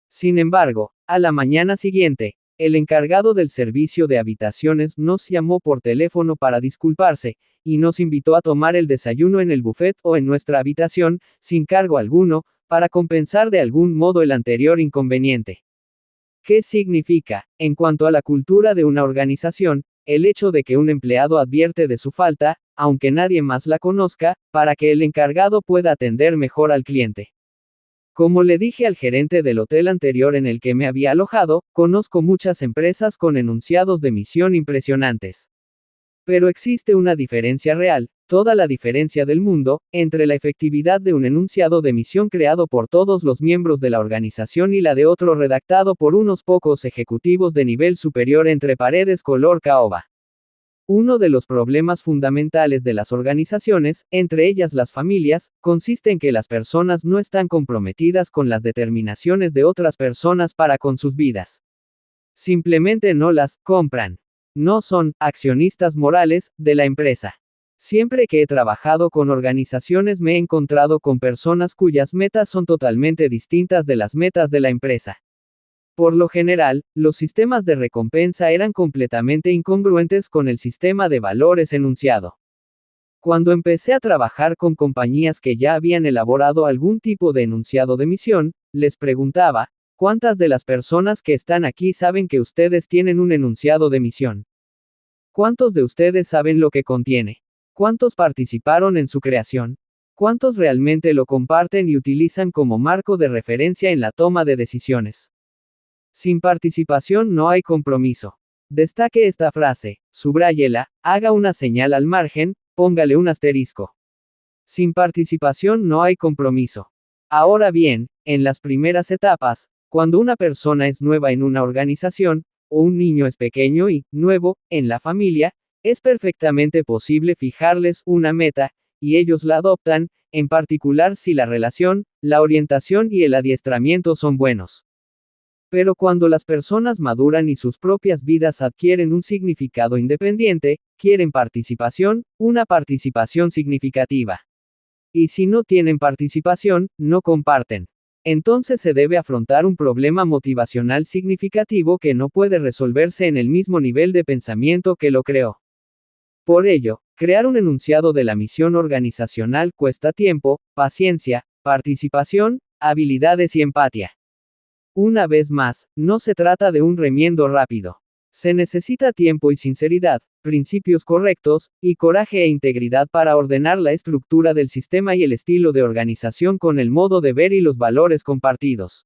Sin embargo, a la mañana siguiente, el encargado del servicio de habitaciones nos llamó por teléfono para disculparse, y nos invitó a tomar el desayuno en el buffet o en nuestra habitación, sin cargo alguno, para compensar de algún modo el anterior inconveniente. ¿Qué significa, en cuanto a la cultura de una organización, el hecho de que un empleado advierte de su falta, aunque nadie más la conozca, para que el encargado pueda atender mejor al cliente? Como le dije al gerente del hotel anterior en el que me había alojado, conozco muchas empresas con enunciados de misión impresionantes. Pero existe una diferencia real, toda la diferencia del mundo, entre la efectividad de un enunciado de misión creado por todos los miembros de la organización y la de otro redactado por unos pocos ejecutivos de nivel superior entre paredes color caoba. Uno de los problemas fundamentales de las organizaciones, entre ellas las familias, consiste en que las personas no están comprometidas con las determinaciones de otras personas para con sus vidas. Simplemente no las compran. No son accionistas morales de la empresa. Siempre que he trabajado con organizaciones me he encontrado con personas cuyas metas son totalmente distintas de las metas de la empresa. Por lo general, los sistemas de recompensa eran completamente incongruentes con el sistema de valores enunciado. Cuando empecé a trabajar con compañías que ya habían elaborado algún tipo de enunciado de misión, les preguntaba, ¿cuántas de las personas que están aquí saben que ustedes tienen un enunciado de misión? ¿Cuántos de ustedes saben lo que contiene? ¿Cuántos participaron en su creación? ¿Cuántos realmente lo comparten y utilizan como marco de referencia en la toma de decisiones? Sin participación no hay compromiso. Destaque esta frase, subráyela, haga una señal al margen, póngale un asterisco. Sin participación no hay compromiso. Ahora bien, en las primeras etapas, cuando una persona es nueva en una organización, o un niño es pequeño y nuevo en la familia, es perfectamente posible fijarles una meta, y ellos la adoptan, en particular si la relación, la orientación y el adiestramiento son buenos. Pero cuando las personas maduran y sus propias vidas adquieren un significado independiente, quieren participación, una participación significativa. Y si no tienen participación, no comparten. Entonces se debe afrontar un problema motivacional significativo que no puede resolverse en el mismo nivel de pensamiento que lo creó. Por ello, crear un enunciado de la misión organizacional cuesta tiempo, paciencia, participación, habilidades y empatía. Una vez más, no se trata de un remiendo rápido. Se necesita tiempo y sinceridad, principios correctos, y coraje e integridad para ordenar la estructura del sistema y el estilo de organización con el modo de ver y los valores compartidos.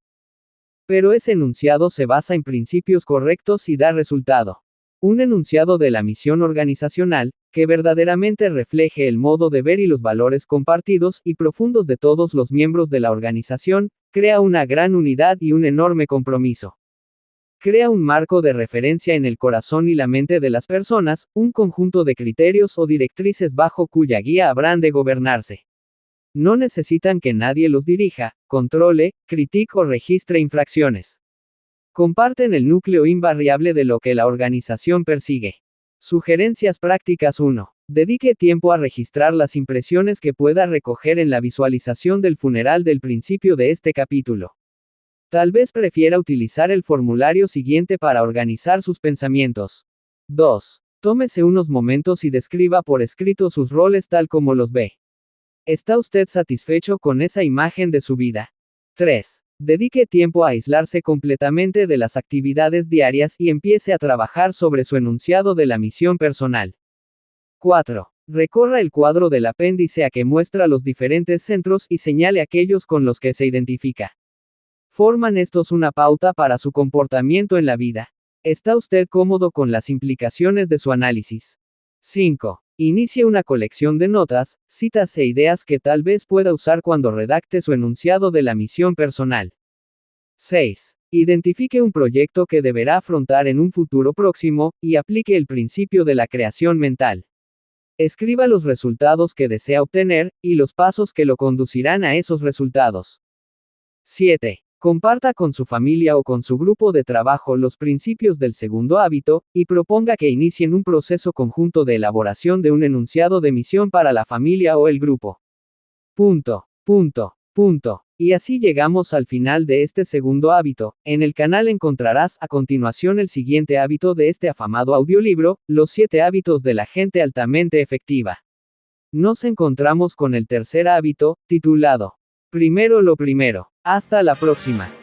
Pero ese enunciado se basa en principios correctos y da resultado. Un enunciado de la misión organizacional, que verdaderamente refleje el modo de ver y los valores compartidos y profundos de todos los miembros de la organización, crea una gran unidad y un enorme compromiso. Crea un marco de referencia en el corazón y la mente de las personas, un conjunto de criterios o directrices bajo cuya guía habrán de gobernarse. No necesitan que nadie los dirija, controle, critique o registre infracciones. Comparten el núcleo invariable de lo que la organización persigue. Sugerencias prácticas 1. Dedique tiempo a registrar las impresiones que pueda recoger en la visualización del funeral del principio de este capítulo. Tal vez prefiera utilizar el formulario siguiente para organizar sus pensamientos. 2. Tómese unos momentos y describa por escrito sus roles tal como los ve. ¿Está usted satisfecho con esa imagen de su vida? 3. Dedique tiempo a aislarse completamente de las actividades diarias y empiece a trabajar sobre su enunciado de la misión personal. 4. Recorra el cuadro del apéndice a que muestra los diferentes centros y señale aquellos con los que se identifica. ¿Forman estos una pauta para su comportamiento en la vida? ¿Está usted cómodo con las implicaciones de su análisis? 5. Inicie una colección de notas, citas e ideas que tal vez pueda usar cuando redacte su enunciado de la misión personal. 6. Identifique un proyecto que deberá afrontar en un futuro próximo, y aplique el principio de la creación mental. Escriba los resultados que desea obtener, y los pasos que lo conducirán a esos resultados. 7. Comparta con su familia o con su grupo de trabajo los principios del segundo hábito, y proponga que inicien un proceso conjunto de elaboración de un enunciado de misión para la familia o el grupo. Y así llegamos al final de este segundo hábito. En el canal encontrarás a continuación el siguiente hábito de este afamado audiolibro, Los 7 hábitos de la gente altamente efectiva. Nos encontramos con el tercer hábito, titulado Primero lo primero. Hasta la próxima.